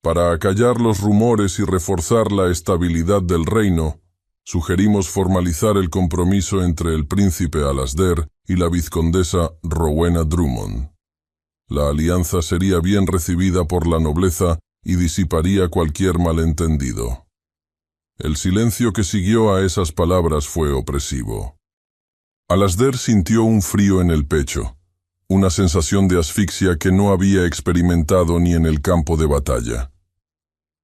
Para acallar los rumores y reforzar la estabilidad del reino, sugerimos formalizar el compromiso entre el príncipe Alasdair y la vizcondesa Rowena Drummond. La alianza sería bien recibida por la nobleza y disiparía cualquier malentendido. El silencio que siguió a esas palabras fue opresivo. Alasdair sintió un frío en el pecho, una sensación de asfixia que no había experimentado ni en el campo de batalla.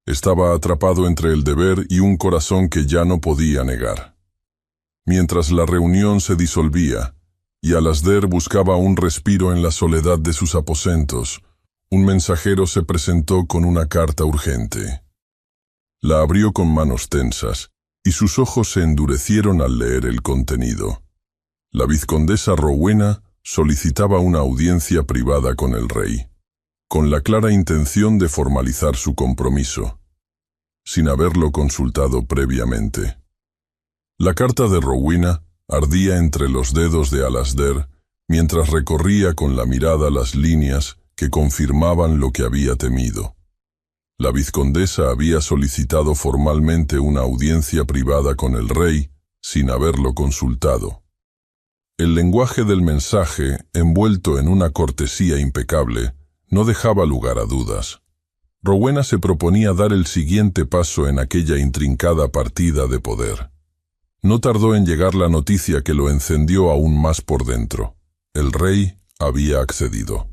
Estaba atrapado entre el deber y un corazón que ya no podía negar. Mientras la reunión se disolvía, y Alasdair buscaba un respiro en la soledad de sus aposentos, un mensajero se presentó con una carta urgente. La abrió con manos tensas, y sus ojos se endurecieron al leer el contenido. La vizcondesa Rowena solicitaba una audiencia privada con el rey, con la clara intención de formalizar su compromiso, sin haberlo consultado previamente. La carta de Rowena ardía entre los dedos de Alasdair mientras recorría con la mirada las líneas que confirmaban lo que había temido. La vizcondesa había solicitado formalmente una audiencia privada con el rey sin haberlo consultado. El lenguaje del mensaje, envuelto en una cortesía impecable, no dejaba lugar a dudas. Rowena se proponía dar el siguiente paso en aquella intrincada partida de poder. No tardó en llegar la noticia que lo encendió aún más por dentro. El rey había accedido.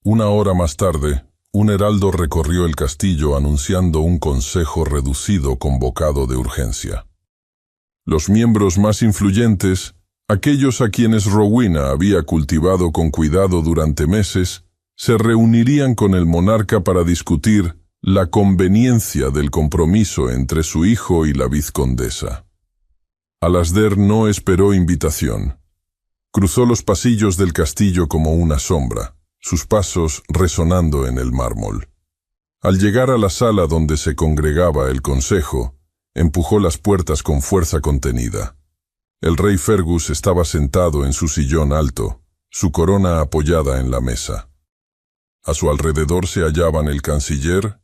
Una hora más tarde, un heraldo recorrió el castillo anunciando un consejo reducido convocado de urgencia. Los miembros más influyentes, aquellos a quienes Rowena había cultivado con cuidado durante meses, Se reunirían con el monarca para discutir la conveniencia del compromiso entre su hijo y la vizcondesa. Alasdair no esperó invitación. Cruzó los pasillos del castillo como una sombra, sus pasos resonando en el mármol. Al llegar a la sala donde se congregaba el consejo, empujó las puertas con fuerza contenida. El rey Fergus estaba sentado en su sillón alto, su corona apoyada en la mesa. A su alrededor se hallaban el canciller,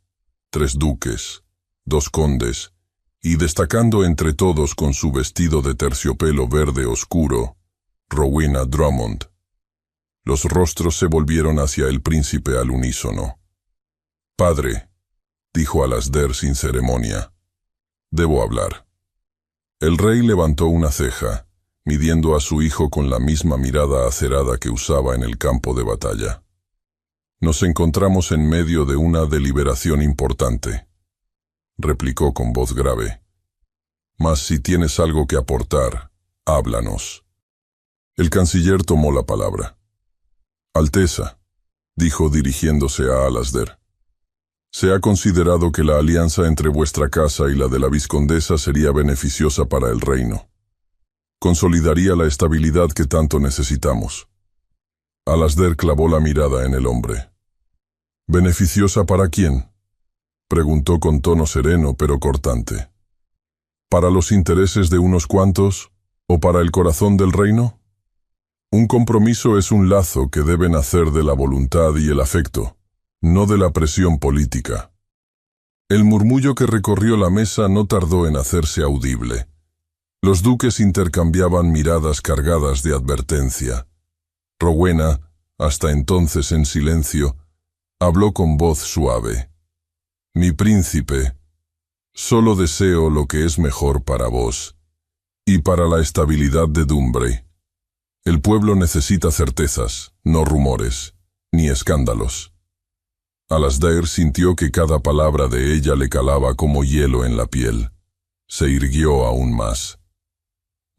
3 duques, 2 condes, y destacando entre todos con su vestido de terciopelo verde oscuro, Rowena Drummond. Los rostros se volvieron hacia el príncipe al unísono. «Padre», dijo Alasdair sin ceremonia, «debo hablar». El rey levantó una ceja, midiendo a su hijo con la misma mirada acerada que usaba en el campo de batalla. «Nos encontramos en medio de una deliberación importante», replicó con voz grave. «Mas si tienes algo que aportar, háblanos». El canciller tomó la palabra. «Alteza», dijo dirigiéndose a Alasdair, «se ha considerado que la alianza entre vuestra casa y la de la vizcondesa sería beneficiosa para el reino. Consolidaría la estabilidad que tanto necesitamos». Alasdair clavó la mirada en el hombre. «¿Beneficiosa para quién?», preguntó con tono sereno pero cortante. «¿Para los intereses de unos cuantos o para el corazón del reino? Un compromiso es un lazo que debe nacer de la voluntad y el afecto, no de la presión política». El murmullo que recorrió la mesa no tardó en hacerse audible. Los duques intercambiaban miradas cargadas de advertencia. Rowena, hasta entonces en silencio, habló con voz suave. «Mi príncipe, solo deseo lo que es mejor para vos y para la estabilidad de Dunbuy. El pueblo necesita certezas, no rumores, ni escándalos». Alasdair sintió que cada palabra de ella le calaba como hielo en la piel. Se irguió aún más.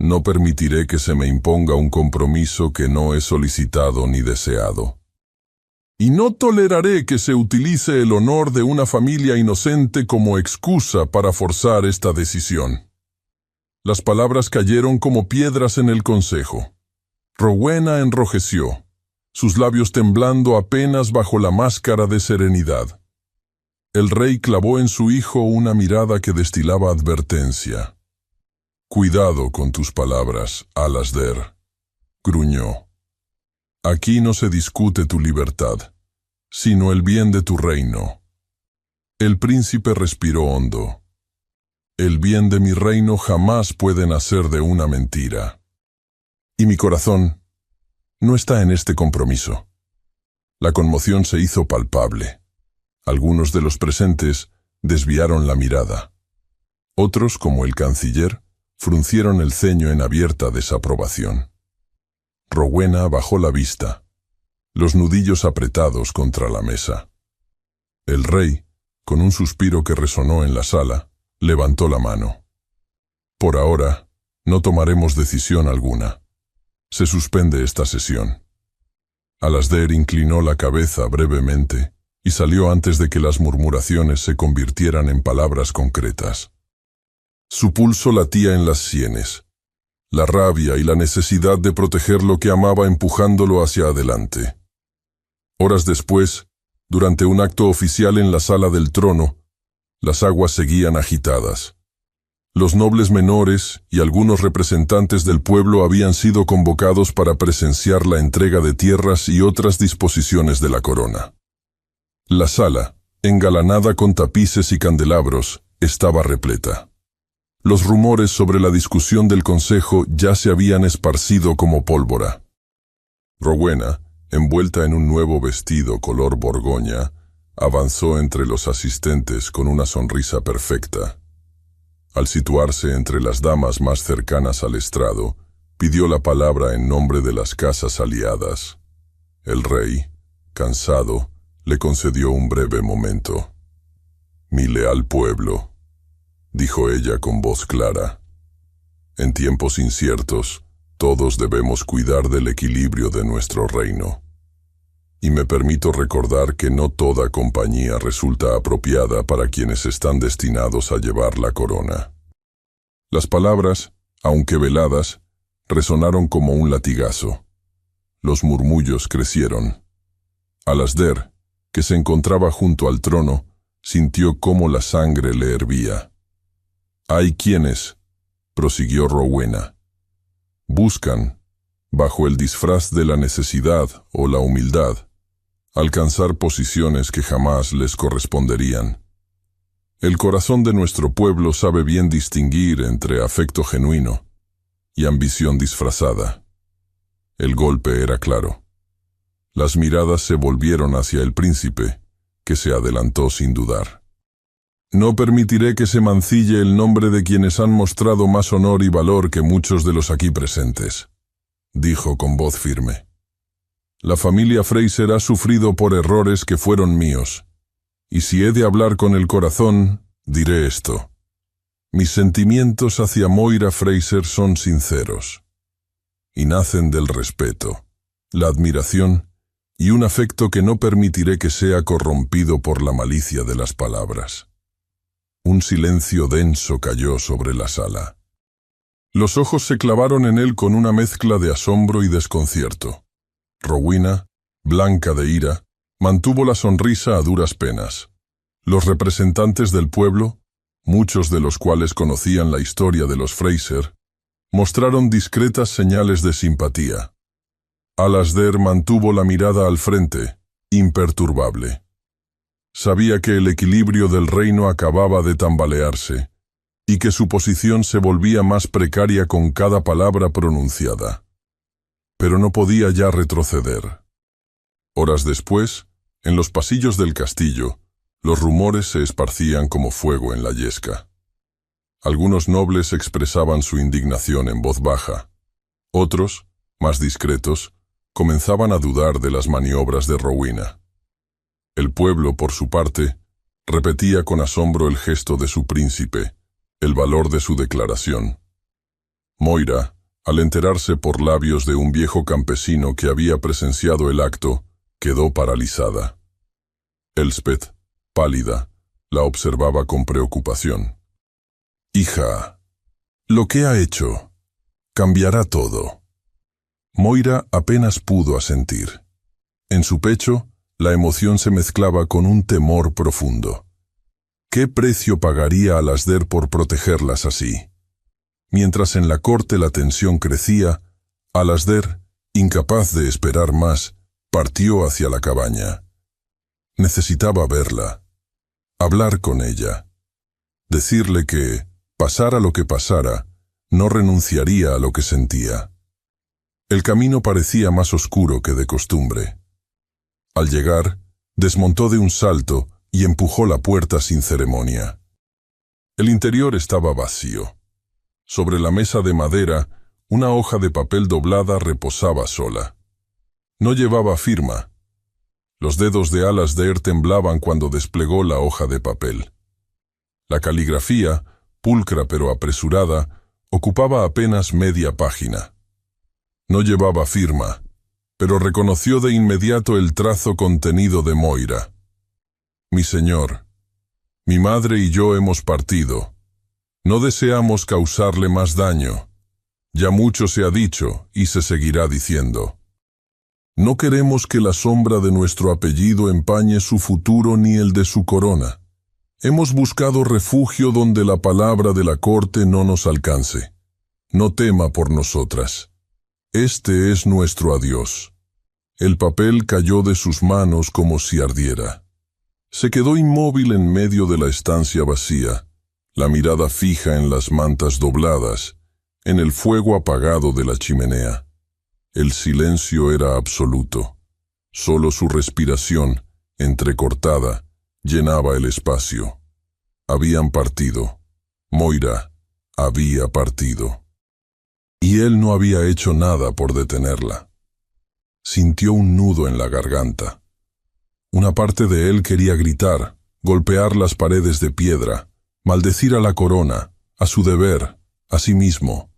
«No permitiré que se me imponga un compromiso que no he solicitado ni deseado. Y no toleraré que se utilice el honor de una familia inocente como excusa para forzar esta decisión». Las palabras cayeron como piedras en el consejo. Rowena enrojeció, sus labios temblando apenas bajo la máscara de serenidad. El rey clavó en su hijo una mirada que destilaba advertencia. «Cuidado con tus palabras, Alasdair», gruñó. «Aquí no se discute tu libertad, sino el bien de tu reino». El príncipe respiró hondo. «El bien de mi reino jamás puede nacer de una mentira. Y mi corazón no está en este compromiso». La conmoción se hizo palpable. Algunos de los presentes desviaron la mirada. Otros, como el canciller, fruncieron el ceño en abierta desaprobación. Rowena bajó la vista, los nudillos apretados contra la mesa. El rey, con un suspiro que resonó en la sala, levantó la mano. «Por ahora, no tomaremos decisión alguna. Se suspende esta sesión». Alasdair inclinó la cabeza brevemente y salió antes de que las murmuraciones se convirtieran en palabras concretas. Su pulso latía en las sienes, la rabia y la necesidad de proteger lo que amaba empujándolo hacia adelante. Horas después, durante un acto oficial en la sala del trono, las aguas seguían agitadas. Los nobles menores y algunos representantes del pueblo habían sido convocados para presenciar la entrega de tierras y otras disposiciones de la corona. La sala, engalanada con tapices y candelabros, estaba repleta. Los rumores sobre la discusión del consejo ya se habían esparcido como pólvora. Rowena, envuelta en un nuevo vestido color borgoña, avanzó entre los asistentes con una sonrisa perfecta. Al situarse entre las damas más cercanas al estrado, pidió la palabra en nombre de las casas aliadas. El rey, cansado, le concedió un breve momento. «Mi leal pueblo», dijo ella con voz clara. «En tiempos inciertos, todos debemos cuidar del equilibrio de nuestro reino. y me permito recordar que no toda compañía resulta apropiada para quienes están destinados a llevar la corona. Las palabras, aunque veladas, resonaron como un latigazo. Los murmullos crecieron. Alasdair, que se encontraba junto al trono, sintió cómo la sangre le hervía. «Hay quienes», prosiguió Rowena, «buscan, bajo el disfraz de la necesidad o la humildad, alcanzar posiciones que jamás les corresponderían. El corazón de nuestro pueblo sabe bien distinguir entre afecto genuino y ambición disfrazada». El golpe era claro. Las miradas se volvieron hacia el príncipe, que se adelantó sin dudar. «No permitiré que se mancille el nombre de quienes han mostrado más honor y valor que muchos de los aquí presentes», dijo con voz firme. «La familia Fraser ha sufrido por errores que fueron míos, y si he de hablar con el corazón, diré esto. Mis sentimientos hacia Moira Fraser son sinceros, y nacen del respeto, la admiración y un afecto que no permitiré que sea corrompido por la malicia de las palabras». Un silencio denso cayó sobre la sala. Los ojos se clavaron en él con una mezcla de asombro y desconcierto. Rowena, blanca de ira, mantuvo la sonrisa a duras penas. Los representantes del pueblo, muchos de los cuales conocían la historia de los Fraser, mostraron discretas señales de simpatía. Alasdair mantuvo la mirada al frente, imperturbable. Sabía que el equilibrio del reino acababa de tambalearse y que su posición se volvía más precaria con cada palabra pronunciada. Pero no podía ya retroceder. Horas después, en los pasillos del castillo, los rumores se esparcían como fuego en la yesca. Algunos nobles expresaban su indignación en voz baja. Otros, más discretos, comenzaban a dudar de las maniobras de Rowena. El pueblo, por su parte, repetía con asombro el gesto de su príncipe, el valor de su declaración. Moira, al enterarse por labios de un viejo campesino que había presenciado el acto, quedó paralizada. Elspeth, pálida, la observaba con preocupación. «Hija, lo que ha hecho cambiará todo». Moira apenas pudo asentir. En su pecho, la emoción se mezclaba con un temor profundo. ¿Qué precio pagaría Alasdair por protegerlas así? Mientras en la corte la tensión crecía, Alasdair, incapaz de esperar más, partió hacia la cabaña. Necesitaba verla, hablar con ella, decirle que, pasara lo que pasara, no renunciaría a lo que sentía. El camino parecía más oscuro que de costumbre. Al llegar, desmontó de un salto y empujó la puerta sin ceremonia. El interior estaba vacío. Sobre la mesa de madera, una hoja de papel doblada reposaba sola. No llevaba firma. Los dedos de Alasdair temblaban cuando desplegó la hoja de papel. La caligrafía, pulcra pero apresurada, ocupaba apenas media página. No llevaba firma, pero reconoció de inmediato el trazo contenido de Moira. «Mi señor, mi madre y yo hemos partido. No deseamos causarle más daño. Ya mucho se ha dicho y se seguirá diciendo. No queremos que la sombra de nuestro apellido empañe su futuro ni el de su corona. Hemos buscado refugio donde la palabra de la corte no nos alcance. No tema por nosotras. Este es nuestro adiós». El papel cayó de sus manos como si ardiera. Se quedó inmóvil en medio de la estancia vacía, la mirada fija en las mantas dobladas, en el fuego apagado de la chimenea. El silencio era absoluto. Solo su respiración, entrecortada, llenaba el espacio. Habían partido. Moira había partido. Y él no había hecho nada por detenerla. Sintió un nudo en la garganta. Una parte de él quería gritar, golpear las paredes de piedra, maldecir a la corona, a su deber, a sí mismo.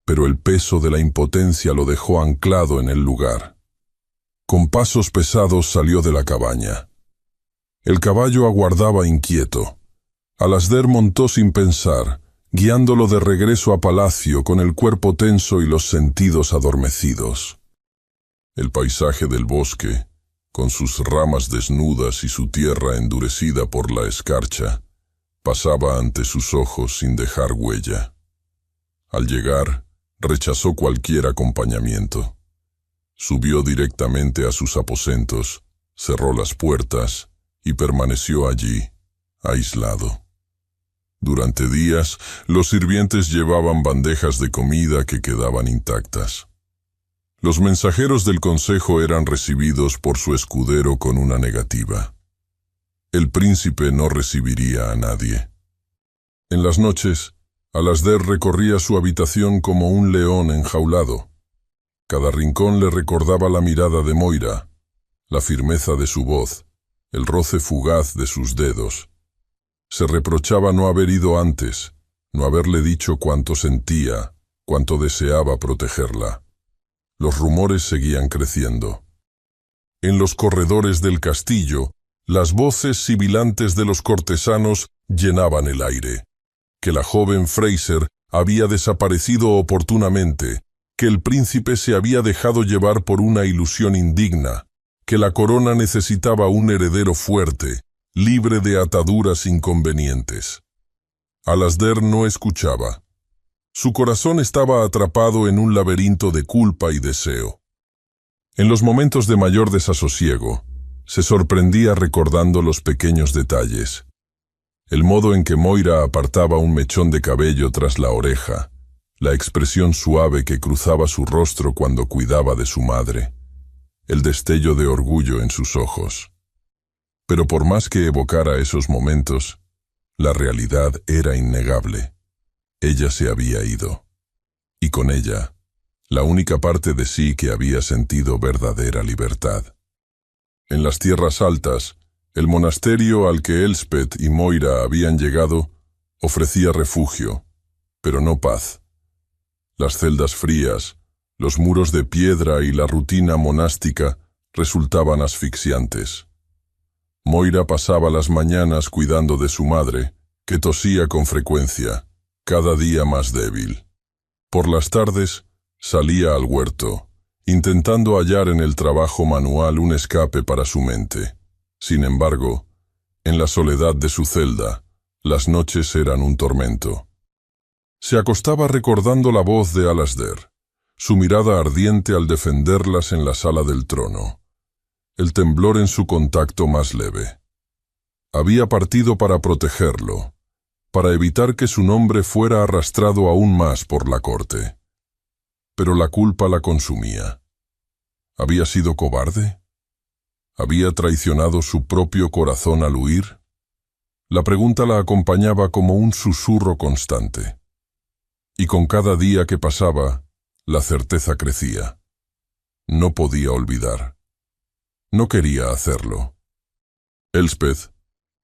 Pero el peso de la impotencia lo dejó anclado en el lugar. con pasos pesados salió de la cabaña. El caballo aguardaba inquieto. Alasdair montó sin pensar, guiándolo de regreso a palacio con el cuerpo tenso y los sentidos adormecidos. El paisaje del bosque, con sus ramas desnudas y su tierra endurecida por la escarcha, pasaba ante sus ojos sin dejar huella. Al llegar, rechazó cualquier acompañamiento. Subió directamente a sus aposentos, cerró las puertas y permaneció allí, aislado. Durante días, los sirvientes llevaban bandejas de comida que quedaban intactas. Los mensajeros del consejo eran recibidos por su escudero con una negativa. El príncipe no recibiría a nadie. En las noches, Alasdair recorría su habitación como un león enjaulado. Cada rincón le recordaba la mirada de Moira, la firmeza de su voz, el roce fugaz de sus dedos. Se reprochaba no haber ido antes, no haberle dicho cuánto sentía, cuánto deseaba protegerla. Los rumores seguían creciendo. En los corredores del castillo, las voces sibilantes de los cortesanos llenaban el aire. Que la joven Fraser había desaparecido oportunamente, que el príncipe se había dejado llevar por una ilusión indigna, que la corona necesitaba un heredero fuerte, libre de ataduras inconvenientes. Alasdair no escuchaba. Su corazón estaba atrapado en un laberinto de culpa y deseo. En los momentos de mayor desasosiego, se sorprendía recordando los pequeños detalles. El modo en que Moira apartaba un mechón de cabello tras la oreja, la expresión suave que cruzaba su rostro cuando cuidaba de su madre, el destello de orgullo en sus ojos. Pero por más que evocara esos momentos, la realidad era innegable. Ella se había ido. Y con ella, la única parte de sí que había sentido verdadera libertad. En las tierras altas, el monasterio al que Elspeth y Moira habían llegado ofrecía refugio, pero no paz. Las celdas frías, los muros de piedra y la rutina monástica resultaban asfixiantes. Moira pasaba las mañanas cuidando de su madre, que tosía con frecuencia, cada día más débil. Por las tardes, salía al huerto, intentando hallar en el trabajo manual un escape para su mente. Sin embargo, en la soledad de su celda, las noches eran un tormento. Se acostaba recordando la voz de Alasdair, su mirada ardiente al defenderlas en la sala del trono, el temblor en su contacto más leve. Había partido para protegerlo, para evitar que su nombre fuera arrastrado aún más por la corte. Pero la culpa la consumía. ¿Había sido cobarde? ¿Había traicionado su propio corazón al huir? La pregunta la acompañaba como un susurro constante. Y con cada día que pasaba, la certeza crecía. No podía olvidar. No quería hacerlo. Elspeth,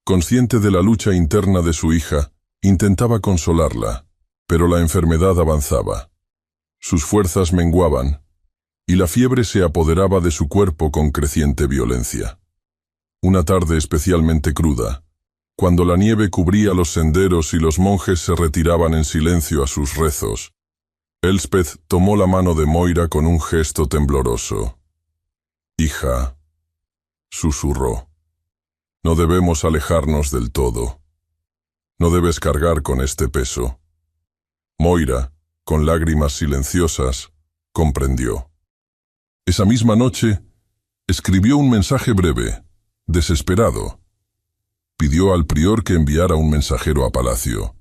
consciente de la lucha interna de su hija, intentaba consolarla, pero la enfermedad avanzaba. Sus fuerzas menguaban, y la fiebre se apoderaba de su cuerpo con creciente violencia. Una tarde especialmente cruda, cuando la nieve cubría los senderos y los monjes se retiraban en silencio a sus rezos, Elspeth tomó la mano de Moira con un gesto tembloroso. «Hija», susurró, «no debemos alejarnos del todo. No debes cargar con este peso». Moira, con lágrimas silenciosas, comprendió. Esa misma noche, escribió un mensaje breve, desesperado. Pidió al prior que enviara un mensajero a palacio.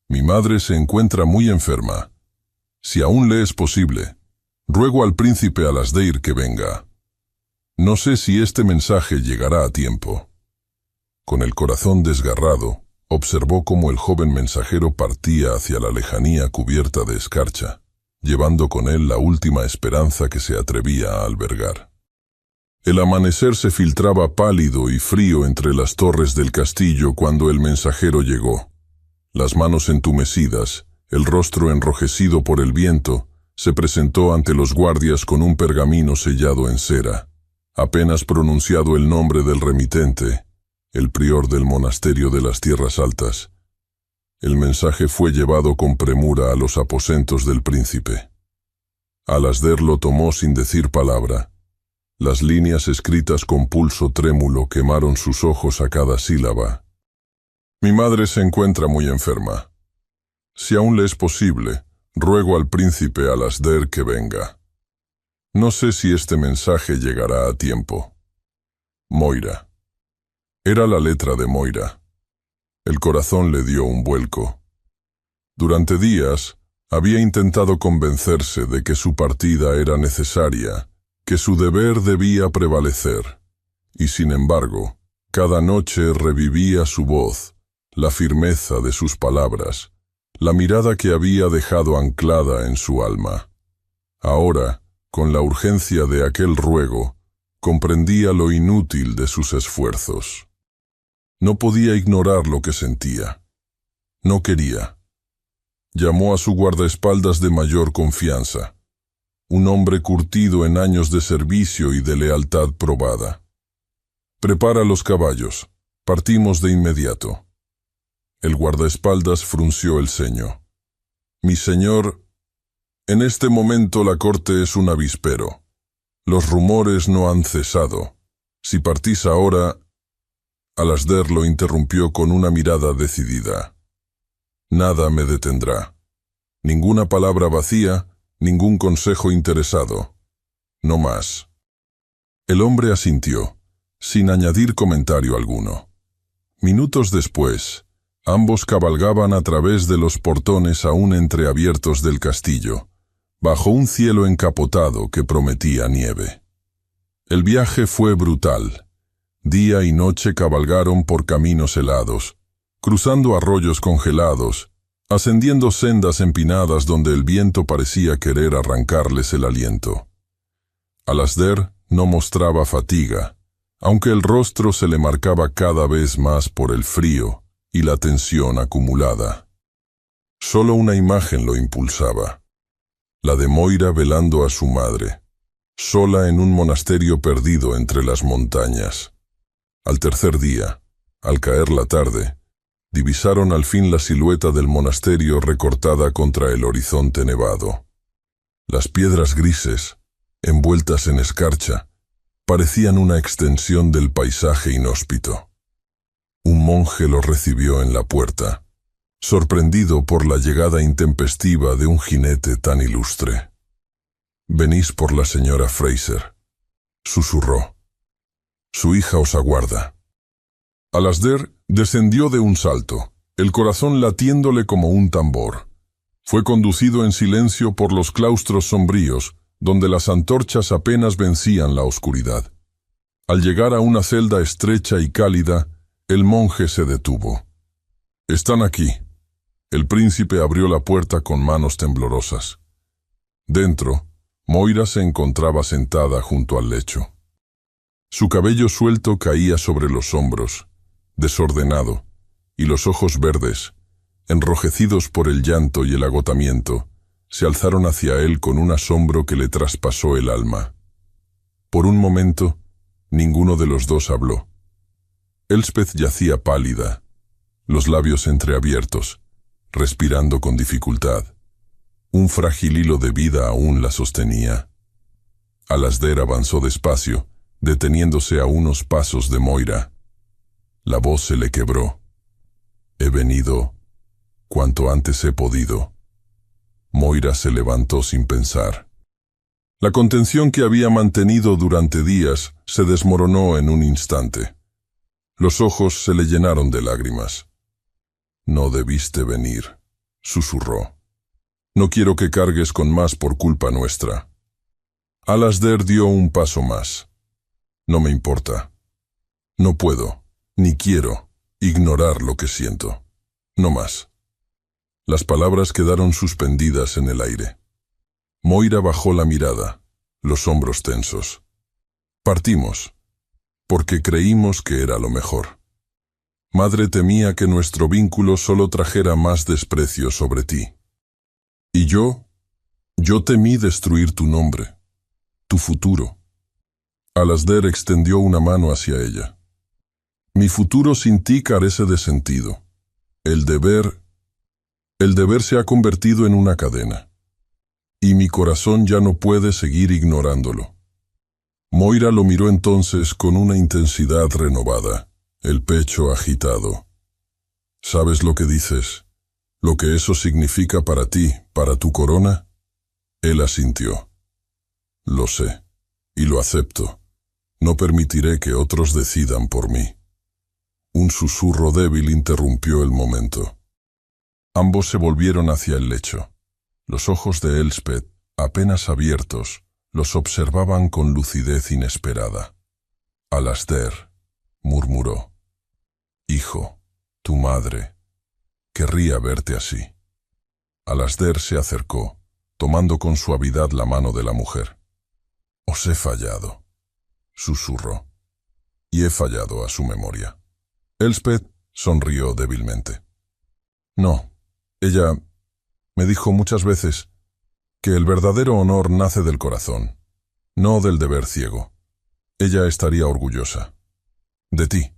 «Mi madre se encuentra muy enferma. Si aún le es posible, ruego al príncipe Alasdair que venga. No sé si este mensaje llegará a tiempo». Con el corazón desgarrado, observó cómo el joven mensajero partía hacia la lejanía cubierta de escarcha, llevando con él la última esperanza que se atrevía a albergar. El amanecer se filtraba pálido y frío entre las torres del castillo cuando el mensajero llegó. Las manos entumecidas, el rostro enrojecido por el viento, se presentó ante los guardias con un pergamino sellado en cera. Apenas pronunciado el nombre del remitente, el prior del monasterio de las Tierras Altas, el mensaje fue llevado con premura a los aposentos del príncipe. Alasdair lo tomó sin decir palabra. Las líneas escritas con pulso trémulo quemaron sus ojos a cada sílaba. Mi madre se encuentra muy enferma. Si aún le es posible, ruego al príncipe Alasdair que venga. No sé si este mensaje llegará a tiempo. Moira. Era la letra de Moira. El corazón le dio un vuelco. Durante días, había intentado convencerse de que su partida era necesaria, que su deber debía prevalecer. Y sin embargo, cada noche revivía su voz, la firmeza de sus palabras, la mirada que había dejado anclada en su alma. Ahora, con la urgencia de aquel ruego, comprendía lo inútil de sus esfuerzos. No podía ignorar lo que sentía. No quería. Llamó a su guardaespaldas de mayor confianza, un hombre curtido en años de servicio y de lealtad probada. Prepara los caballos. Partimos de inmediato. El guardaespaldas frunció el ceño. Mi señor, en este momento la corte es un avispero. Los rumores no han cesado. Si partís ahora... Alasdair lo interrumpió con una mirada decidida. Nada me detendrá. Ninguna palabra vacía, ningún consejo interesado. No más. El hombre asintió, sin añadir comentario alguno. Minutos después, ambos cabalgaban a través de los portones aún entreabiertos del castillo, bajo un cielo encapotado que prometía nieve. El viaje fue brutal. Día y noche cabalgaron por caminos helados, cruzando arroyos congelados, ascendiendo sendas empinadas donde el viento parecía querer arrancarles el aliento. Alasdair no mostraba fatiga, aunque el rostro se le marcaba cada vez más por el frío y la tensión acumulada. Solo una imagen lo impulsaba, la de Moira velando a su madre, sola en un monasterio perdido entre las montañas. Al tercer día, al caer la tarde, divisaron al fin la silueta del monasterio recortada contra el horizonte nevado. Las piedras grises, envueltas en escarcha, parecían una extensión del paisaje inhóspito. Un monje lo recibió en la puerta, sorprendido por la llegada intempestiva de un jinete tan ilustre. «Venís por la señora Fraser», susurró. «Su hija os aguarda». Alasdair descendió de un salto, el corazón latiéndole como un tambor. Fue conducido en silencio por los claustros sombríos, donde las antorchas apenas vencían la oscuridad. Al llegar a una celda estrecha y cálida, el monje se detuvo. «Están aquí». El príncipe abrió la puerta con manos temblorosas. Dentro, Moira se encontraba sentada junto al lecho. Su cabello suelto caía sobre los hombros, desordenado, y los ojos verdes, enrojecidos por el llanto y el agotamiento, se alzaron hacia él con un asombro que le traspasó el alma. Por un momento, ninguno de los dos habló. Elspeth yacía pálida, los labios entreabiertos, respirando con dificultad. Un frágil hilo de vida aún la sostenía. Alasdair avanzó despacio, deteniéndose a unos pasos de Moira. La voz se le quebró. «He venido cuanto antes he podido». Moira se levantó sin pensar. La contención que había mantenido durante días se desmoronó en un instante. Los ojos se le llenaron de lágrimas. «No debiste venir», susurró. «No quiero que cargues con más por culpa nuestra». Alasdair dio un paso más. «No me importa. No puedo, ni quiero, ignorar lo que siento. No más». Las palabras quedaron suspendidas en el aire. Moira bajó la mirada, los hombros tensos. «Partimos, porque creímos que era lo mejor. Madre temía que nuestro vínculo solo trajera más desprecio sobre ti. Y yo temí destruir tu nombre, tu futuro. Alasdair extendió una mano hacia ella. Mi futuro sin ti carece de sentido. El deber se ha convertido en una cadena. Y mi corazón ya no puede seguir ignorándolo. Moira lo miró entonces con una intensidad renovada, el pecho agitado. ¿Sabes lo que dices? ¿Lo que eso significa para ti, para tu corona? Él asintió. Lo sé, y lo acepto. No permitiré que otros decidan por mí. Un susurro débil interrumpió el momento. Ambos se volvieron hacia el lecho. Los ojos de Elspeth, apenas abiertos, los observaban con lucidez inesperada. Alasdair, murmuró. Hijo, tu madre, querría verte así. Alasdair se acercó, tomando con suavidad la mano de la mujer. Os he fallado, susurró, y he fallado a su memoria. Elspeth sonrió débilmente. No, ella me dijo muchas veces que el verdadero honor nace del corazón, no del deber ciego. Ella estaría orgullosa. De ti.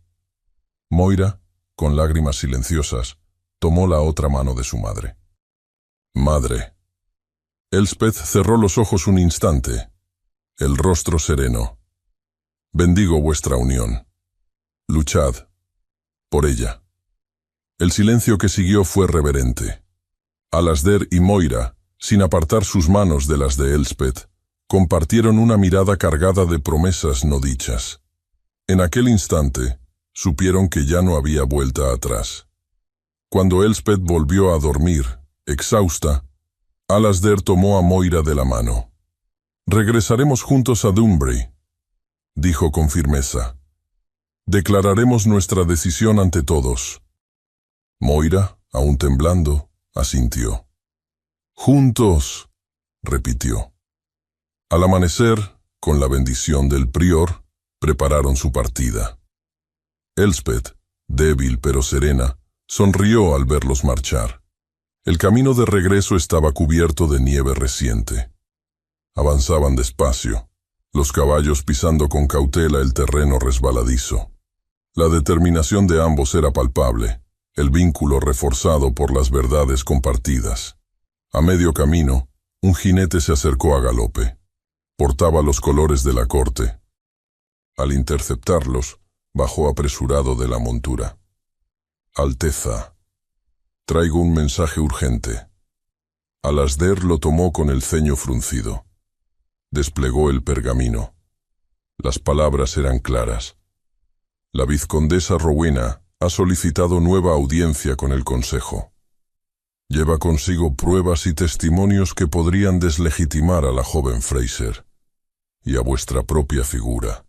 Moira, con lágrimas silenciosas, tomó la otra mano de su madre. Madre. Elspeth cerró los ojos un instante, el rostro sereno. Bendigo vuestra unión. Luchad por ella. El silencio que siguió fue reverente. Alasdair y Moira, sin apartar sus manos de las de Elspeth, compartieron una mirada cargada de promesas no dichas. En aquel instante, supieron que ya no había vuelta atrás. Cuando Elspeth volvió a dormir, exhausta, Alasdair tomó a Moira de la mano. «Regresaremos juntos a Dunbury», dijo con firmeza. «Declararemos nuestra decisión ante todos». Moira, aún temblando, asintió. «Juntos», repitió. Al amanecer, con la bendición del prior, prepararon su partida. Elspeth, débil pero serena, sonrió al verlos marchar. El camino de regreso estaba cubierto de nieve reciente. Avanzaban despacio, los caballos pisando con cautela el terreno resbaladizo. La determinación de ambos era palpable, el vínculo reforzado por las verdades compartidas. A medio camino, un jinete se acercó a galope. Portaba los colores de la corte. Al interceptarlos, bajó apresurado de la montura. «Alteza, traigo un mensaje urgente». Alasdair lo tomó con el ceño fruncido. Desplegó el pergamino. Las palabras eran claras. La vizcondesa Rowena ha solicitado nueva audiencia con el Consejo. Lleva consigo pruebas y testimonios que podrían deslegitimar a la joven Fraser y a vuestra propia figura.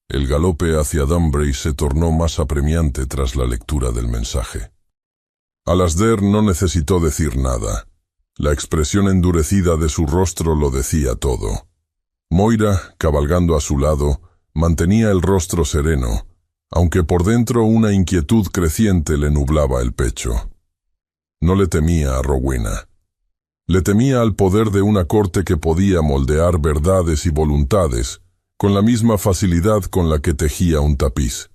El galope hacia Dunbury se tornó más apremiante tras la lectura del mensaje. Alasdair no necesitó decir nada. La expresión endurecida de su rostro lo decía todo. Moira, cabalgando a su lado, mantenía el rostro sereno, aunque por dentro una inquietud creciente le nublaba el pecho. No le temía a Rowena. Le temía al poder de una corte que podía moldear verdades y voluntades con la misma facilidad con la que tejía un tapiz.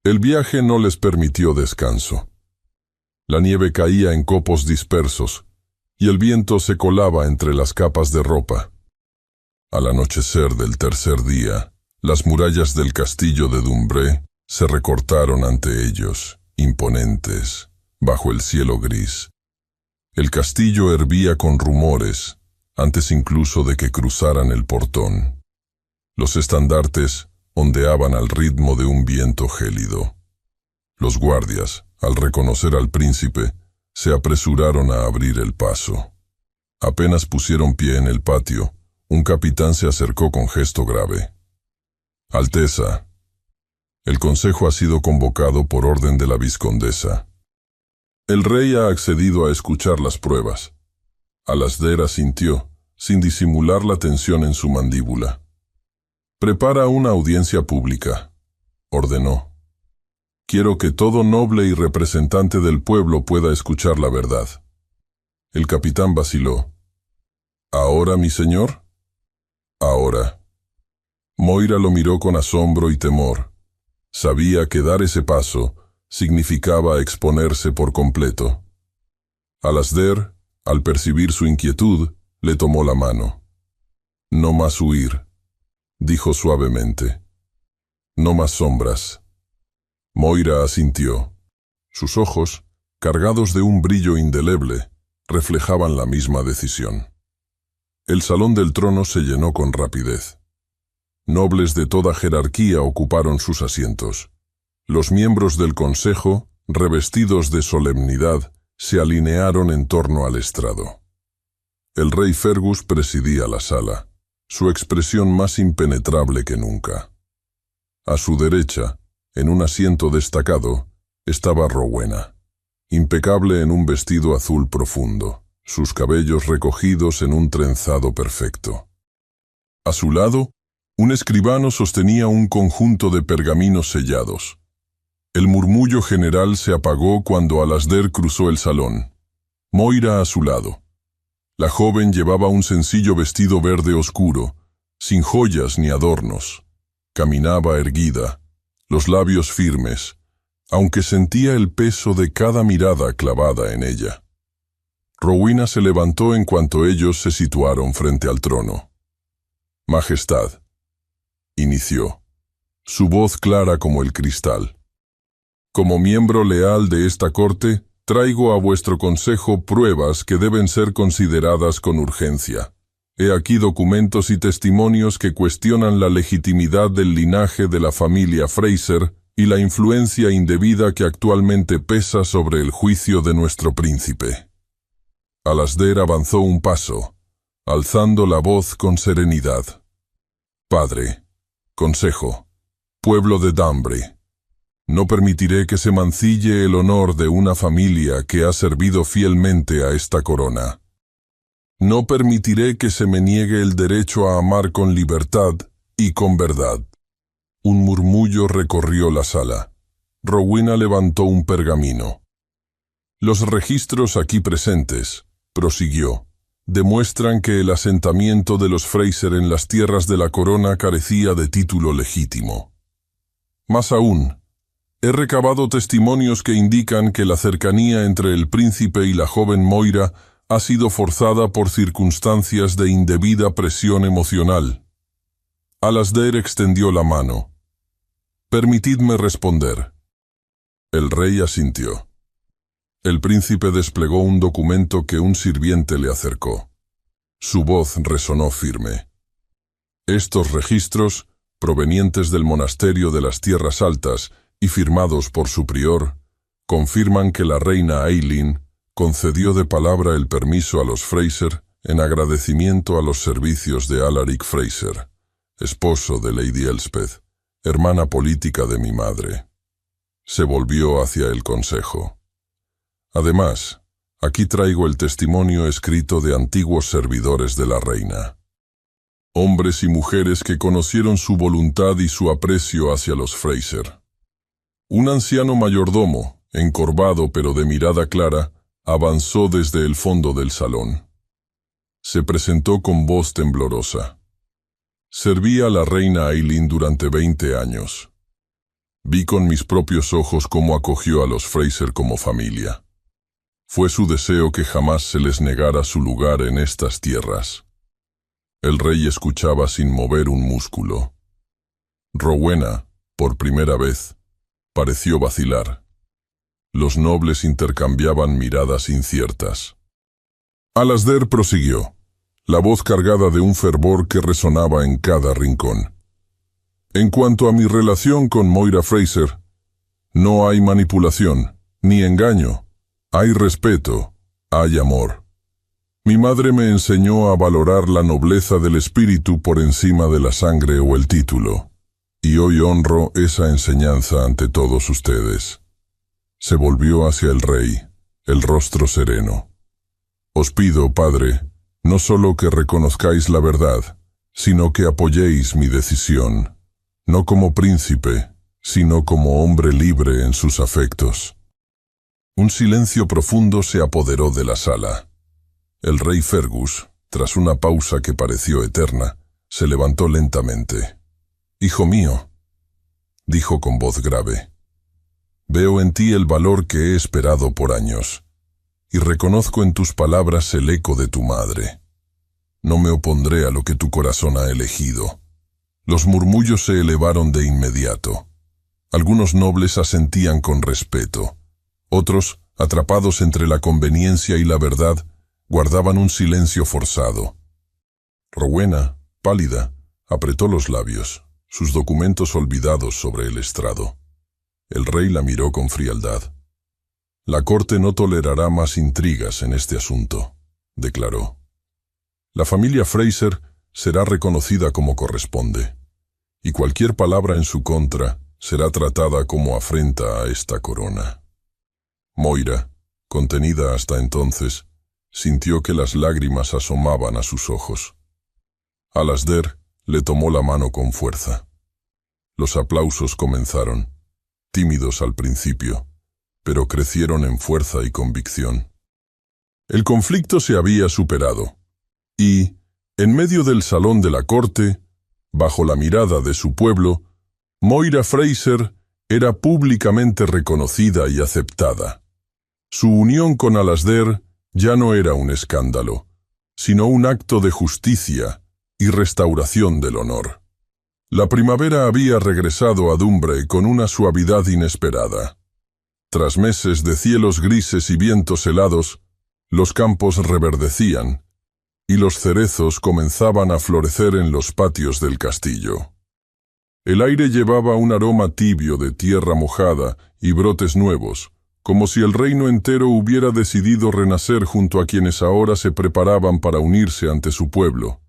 El viaje no les permitió descanso. La nieve caía en copos dispersos, y el viento se colaba entre las capas de ropa. Al anochecer del tercer día, las murallas del castillo de Dunbury se recortaron ante ellos, imponentes, bajo el cielo gris. El castillo hervía con rumores, antes incluso de que cruzaran el portón. Los estandartes ondeaban al ritmo de un viento gélido. Los guardias, al reconocer al príncipe, se apresuraron a abrir el paso. Apenas pusieron pie en el patio, un capitán se acercó con gesto grave. «Alteza, el consejo ha sido convocado por orden de la vizcondesa. El rey ha accedido a escuchar las pruebas». Alasdair asintió, sin disimular la tensión en su mandíbula. «Prepara una audiencia pública», ordenó. «Quiero que todo noble y representante del pueblo pueda escuchar la verdad». El capitán vaciló. «¿Ahora, mi señor?» «Ahora». Moira lo miró con asombro y temor. Sabía que dar ese paso significaba exponerse por completo. Alasdair, al percibir su inquietud, le tomó la mano. «No más huir», dijo suavemente. «No más sombras». Moira asintió. Sus ojos, cargados de un brillo indeleble, reflejaban la misma decisión. El salón del trono se llenó con rapidez. Nobles de toda jerarquía ocuparon sus asientos. Los miembros del consejo, revestidos de solemnidad, se alinearon en torno al estrado. El rey Fergus presidía la sala, su expresión más impenetrable que nunca. A su derecha, en un asiento destacado, estaba Rowena, impecable en un vestido azul profundo, sus cabellos recogidos en un trenzado perfecto. A su lado, un escribano sostenía un conjunto de pergaminos sellados. El murmullo general se apagó cuando Alasdair cruzó el salón. Moira a su lado. La joven llevaba un sencillo vestido verde oscuro, sin joyas ni adornos. Caminaba erguida, los labios firmes, aunque sentía el peso de cada mirada clavada en ella. Rowena se levantó en cuanto ellos se situaron frente al trono. «Majestad», inició, su voz clara como el cristal. «Como miembro leal de esta corte, traigo a vuestro consejo pruebas que deben ser consideradas con urgencia. He aquí documentos y testimonios que cuestionan la legitimidad del linaje de la familia Fraser y la influencia indebida que actualmente pesa sobre el juicio de nuestro príncipe». Alasdair avanzó un paso, alzando la voz con serenidad. «Padre, consejo, pueblo de Dunbury, no permitiré que se mancille el honor de una familia que ha servido fielmente a esta corona. No permitiré que se me niegue el derecho a amar con libertad y con verdad». Un murmullo recorrió la sala. Rowena levantó un pergamino. «Los registros aquí presentes», prosiguió, «demuestran que el asentamiento de los Fraser en las tierras de la corona carecía de título legítimo. Más aún, he recabado testimonios que indican que la cercanía entre el príncipe y la joven Moira ha sido forzada por circunstancias de indebida presión emocional». Alasdair extendió la mano. «Permitidme responder». El rey asintió. El príncipe desplegó un documento que un sirviente le acercó. Su voz resonó firme. «Estos registros, provenientes del monasterio de las Tierras Altas y firmados por su prior, confirman que la reina Eileen concedió de palabra el permiso a los Fraser en agradecimiento a los servicios de Alaric Fraser, esposo de Lady Elspeth, hermana política de mi madre». Se volvió hacia el consejo. «Además, aquí traigo el testimonio escrito de antiguos servidores de la reina. Hombres y mujeres que conocieron su voluntad y su aprecio hacia los Fraser. Un anciano mayordomo, encorvado pero de mirada clara, avanzó desde el fondo del salón. Se presentó con voz temblorosa. Serví a la reina Eileen durante 20 años. Vi con mis propios ojos cómo acogió a los Fraser como familia. Fue su deseo que jamás se les negara su lugar en estas tierras». El rey escuchaba sin mover un músculo. Rowena, por primera vez, pareció vacilar. Los nobles intercambiaban miradas inciertas. Alasdair prosiguió, la voz cargada de un fervor que resonaba en cada rincón. «En cuanto a mi relación con Moira Fraser, no hay manipulación, ni engaño. Hay respeto, hay amor. Mi madre me enseñó a valorar la nobleza del espíritu por encima de la sangre o el título, y hoy honro esa enseñanza ante todos ustedes». Se volvió hacia el rey, el rostro sereno. «Os pido, padre, no solo que reconozcáis la verdad, sino que apoyéis mi decisión, no como príncipe, sino como hombre libre en sus afectos». Un silencio profundo se apoderó de la sala. El rey Fergus, tras una pausa que pareció eterna, se levantó lentamente. Hijo mío, dijo con voz grave, veo en ti el valor que he esperado por años, y reconozco en tus palabras el eco de tu madre. No me opondré a lo que tu corazón ha elegido. Los murmullos se elevaron de inmediato. Algunos nobles asentían con respeto. Otros, atrapados entre la conveniencia y la verdad, guardaban un silencio forzado. Rowena, pálida, apretó los labios, sus documentos olvidados sobre el estrado. El rey la miró con frialdad. La corte no tolerará más intrigas en este asunto, declaró. La familia Fraser será reconocida como corresponde, y cualquier palabra en su contra será tratada como afrenta a esta corona. Moira, contenida hasta entonces, sintió que las lágrimas asomaban a sus ojos. Alasdair le tomó la mano con fuerza. Los aplausos comenzaron, tímidos al principio, pero crecieron en fuerza y convicción. El conflicto se había superado, y, en medio del salón de la corte, bajo la mirada de su pueblo, Moira Fraser era públicamente reconocida y aceptada. Su unión con Alasdair ya no era un escándalo, sino un acto de justicia y restauración del honor. La primavera había regresado a Dunbray con una suavidad inesperada. Tras meses de cielos grises y vientos helados, los campos reverdecían, y los cerezos comenzaban a florecer en los patios del castillo. El aire llevaba un aroma tibio de tierra mojada y brotes nuevos, como si el reino entero hubiera decidido renacer junto a quienes ahora se preparaban para unirse ante su pueblo.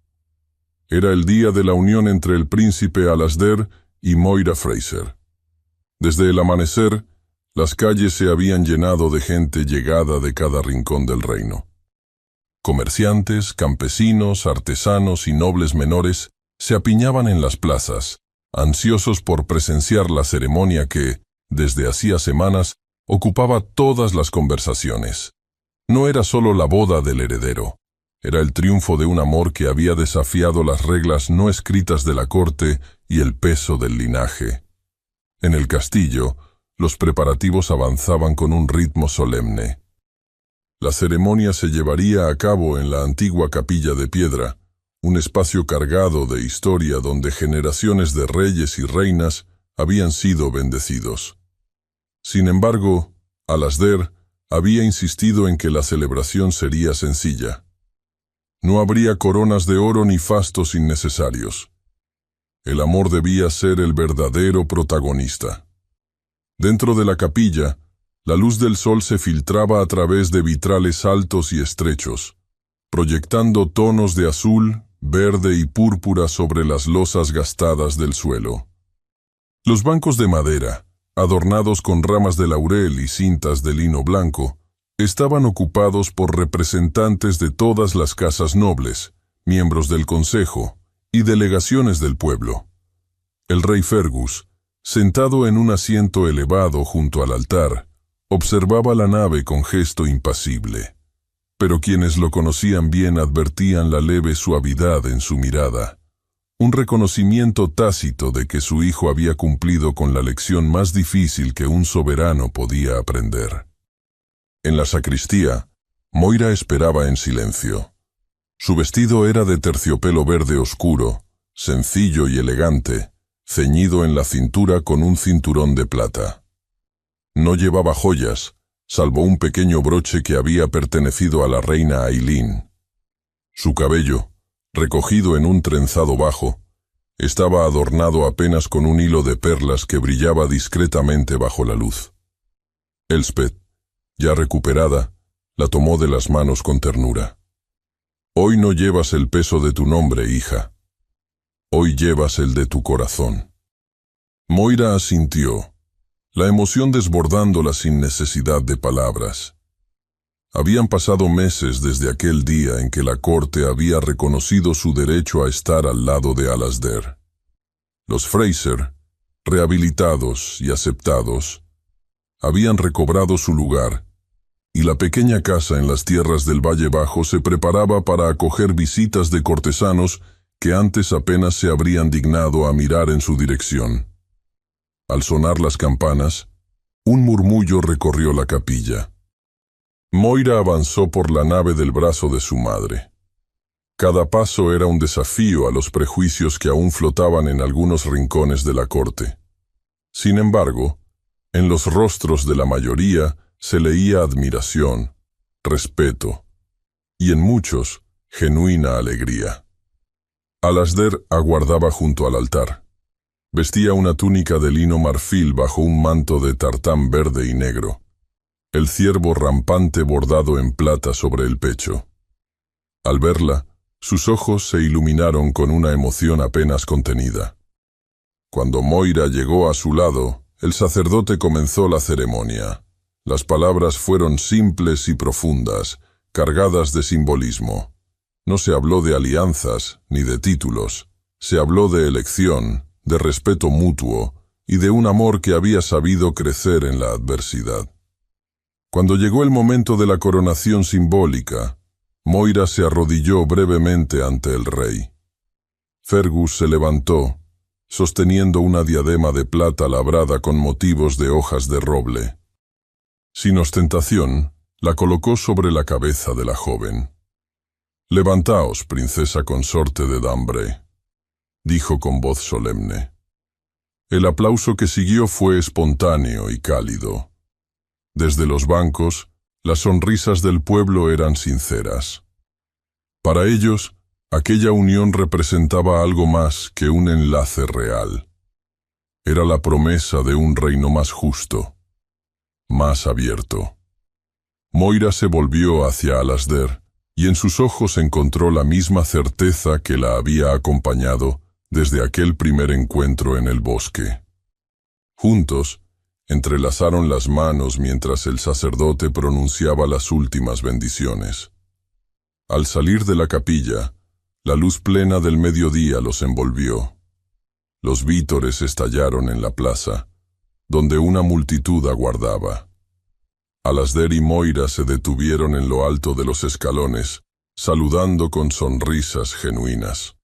Era el día de la unión entre el príncipe Alasdair y Moira Fraser. Desde el amanecer, las calles se habían llenado de gente llegada de cada rincón del reino. Comerciantes, campesinos, artesanos y nobles menores se apiñaban en las plazas, ansiosos por presenciar la ceremonia que, desde hacía semanas, ocupaba todas las conversaciones. No era solo la boda del heredero, era el triunfo de un amor que había desafiado las reglas no escritas de la corte y el peso del linaje. En el castillo, los preparativos avanzaban con un ritmo solemne. La ceremonia se llevaría a cabo en la antigua capilla de piedra, un espacio cargado de historia donde generaciones de reyes y reinas habían sido bendecidos. Sin embargo, Alasdair había insistido en que la celebración sería sencilla. No habría coronas de oro ni fastos innecesarios. El amor debía ser el verdadero protagonista. Dentro de la capilla, la luz del sol se filtraba a través de vitrales altos y estrechos, proyectando tonos de azul, verde y púrpura sobre las losas gastadas del suelo. Los bancos de madera, adornados con ramas de laurel y cintas de lino blanco, estaban ocupados por representantes de todas las casas nobles, miembros del consejo y delegaciones del pueblo. El rey Fergus, sentado en un asiento elevado junto al altar, observaba la nave con gesto impasible, pero quienes lo conocían bien advertían la leve suavidad en su mirada, un reconocimiento tácito de que su hijo había cumplido con la lección más difícil que un soberano podía aprender. En la sacristía, Moira esperaba en silencio. Su vestido era de terciopelo verde oscuro, sencillo y elegante, ceñido en la cintura con un cinturón de plata. No llevaba joyas, salvo un pequeño broche que había pertenecido a la reina Aileen. Su cabello, recogido en un trenzado bajo, estaba adornado apenas con un hilo de perlas que brillaba discretamente bajo la luz. Elspeth, ya recuperada, la tomó de las manos con ternura. «Hoy no llevas el peso de tu nombre, hija. Hoy llevas el de tu corazón». Moira asintió, la emoción desbordándola sin necesidad de palabras. Habían pasado meses desde aquel día en que la corte había reconocido su derecho a estar al lado de Alasdair. Los Fraser, rehabilitados y aceptados, habían recobrado su lugar, y la pequeña casa en las tierras del Valle Bajo se preparaba para acoger visitas de cortesanos que antes apenas se habrían dignado a mirar en su dirección. Al sonar las campanas, un murmullo recorrió la capilla. Moira avanzó por la nave del brazo de su madre. Cada paso era un desafío a los prejuicios que aún flotaban en algunos rincones de la corte. Sin embargo, en los rostros de la mayoría se leía admiración, respeto, y en muchos, genuina alegría. Alasdair aguardaba junto al altar. Vestía una túnica de lino marfil bajo un manto de tartán verde y negro, el ciervo rampante bordado en plata sobre el pecho. Al verla, sus ojos se iluminaron con una emoción apenas contenida. Cuando Moira llegó a su lado, el sacerdote comenzó la ceremonia. Las palabras fueron simples y profundas, cargadas de simbolismo. No se habló de alianzas ni de títulos, se habló de elección, de respeto mutuo y de un amor que había sabido crecer en la adversidad. Cuando llegó el momento de la coronación simbólica, Moira se arrodilló brevemente ante el rey. Fergus se levantó, sosteniendo una diadema de plata labrada con motivos de hojas de roble. Sin ostentación, la colocó sobre la cabeza de la joven. «Levantaos, princesa consorte de Dunbray», dijo con voz solemne. El aplauso que siguió fue espontáneo y cálido. Desde los bancos, las sonrisas del pueblo eran sinceras. Para ellos, aquella unión representaba algo más que un enlace real. Era la promesa de un reino más justo, más abierto. Moira se volvió hacia Alasdair, y en sus ojos encontró la misma certeza que la había acompañado desde aquel primer encuentro en el bosque. Juntos, entrelazaron las manos mientras el sacerdote pronunciaba las últimas bendiciones. Al salir de la capilla, la luz plena del mediodía los envolvió. Los vítores estallaron en la plaza, donde una multitud aguardaba. Alasdair y Moira se detuvieron en lo alto de los escalones, saludando con sonrisas genuinas.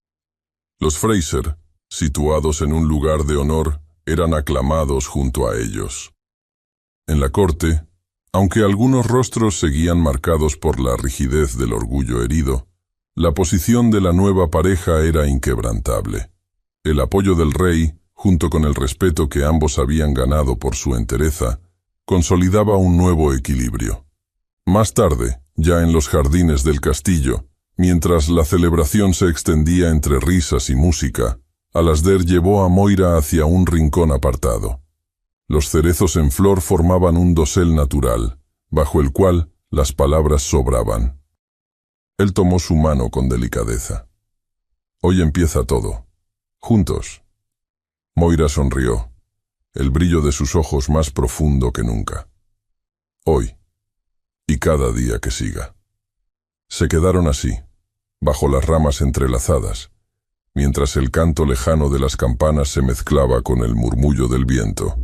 Los Fraser, situados en un lugar de honor, eran aclamados junto a ellos. En la corte, aunque algunos rostros seguían marcados por la rigidez del orgullo herido, la posición de la nueva pareja era inquebrantable. El apoyo del rey, junto con el respeto que ambos habían ganado por su entereza, consolidaba un nuevo equilibrio. Más tarde, ya en los jardines del castillo, mientras la celebración se extendía entre risas y música, Alasdair llevó a Moira hacia un rincón apartado. Los cerezos en flor formaban un dosel natural, bajo el cual las palabras sobraban. Él tomó su mano con delicadeza. «Hoy empieza todo. Juntos». Moira sonrió, el brillo de sus ojos más profundo que nunca. «Hoy, y cada día que siga». Se quedaron así, bajo las ramas entrelazadas, mientras el canto lejano de las campanas se mezclaba con el murmullo del viento.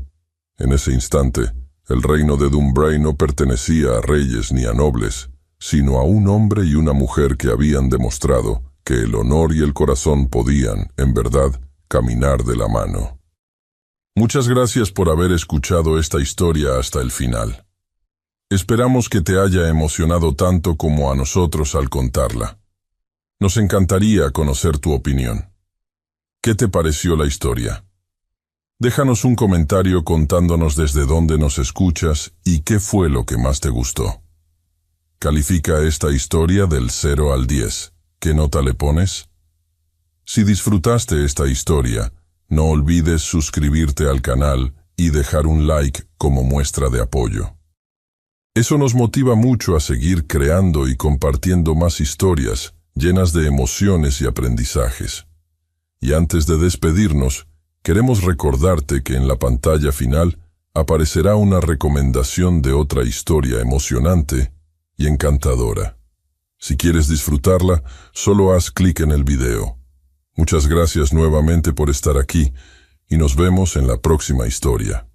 En ese instante, el reino de Dunbray no pertenecía a reyes ni a nobles, sino a un hombre y una mujer que habían demostrado que el honor y el corazón podían, en verdad, caminar de la mano. Muchas gracias por haber escuchado esta historia hasta el final. Esperamos que te haya emocionado tanto como a nosotros al contarla. Nos encantaría conocer tu opinión. ¿Qué te pareció la historia? Déjanos un comentario contándonos desde dónde nos escuchas y qué fue lo que más te gustó. Califica esta historia del 0 al 10. ¿Qué nota le pones? Si disfrutaste esta historia, no olvides suscribirte al canal y dejar un like como muestra de apoyo. Eso nos motiva mucho a seguir creando y compartiendo más historias llenas de emociones y aprendizajes. Y antes de despedirnos, queremos recordarte que en la pantalla final aparecerá una recomendación de otra historia emocionante y encantadora. Si quieres disfrutarla, solo haz clic en el video. Muchas gracias nuevamente por estar aquí y nos vemos en la próxima historia.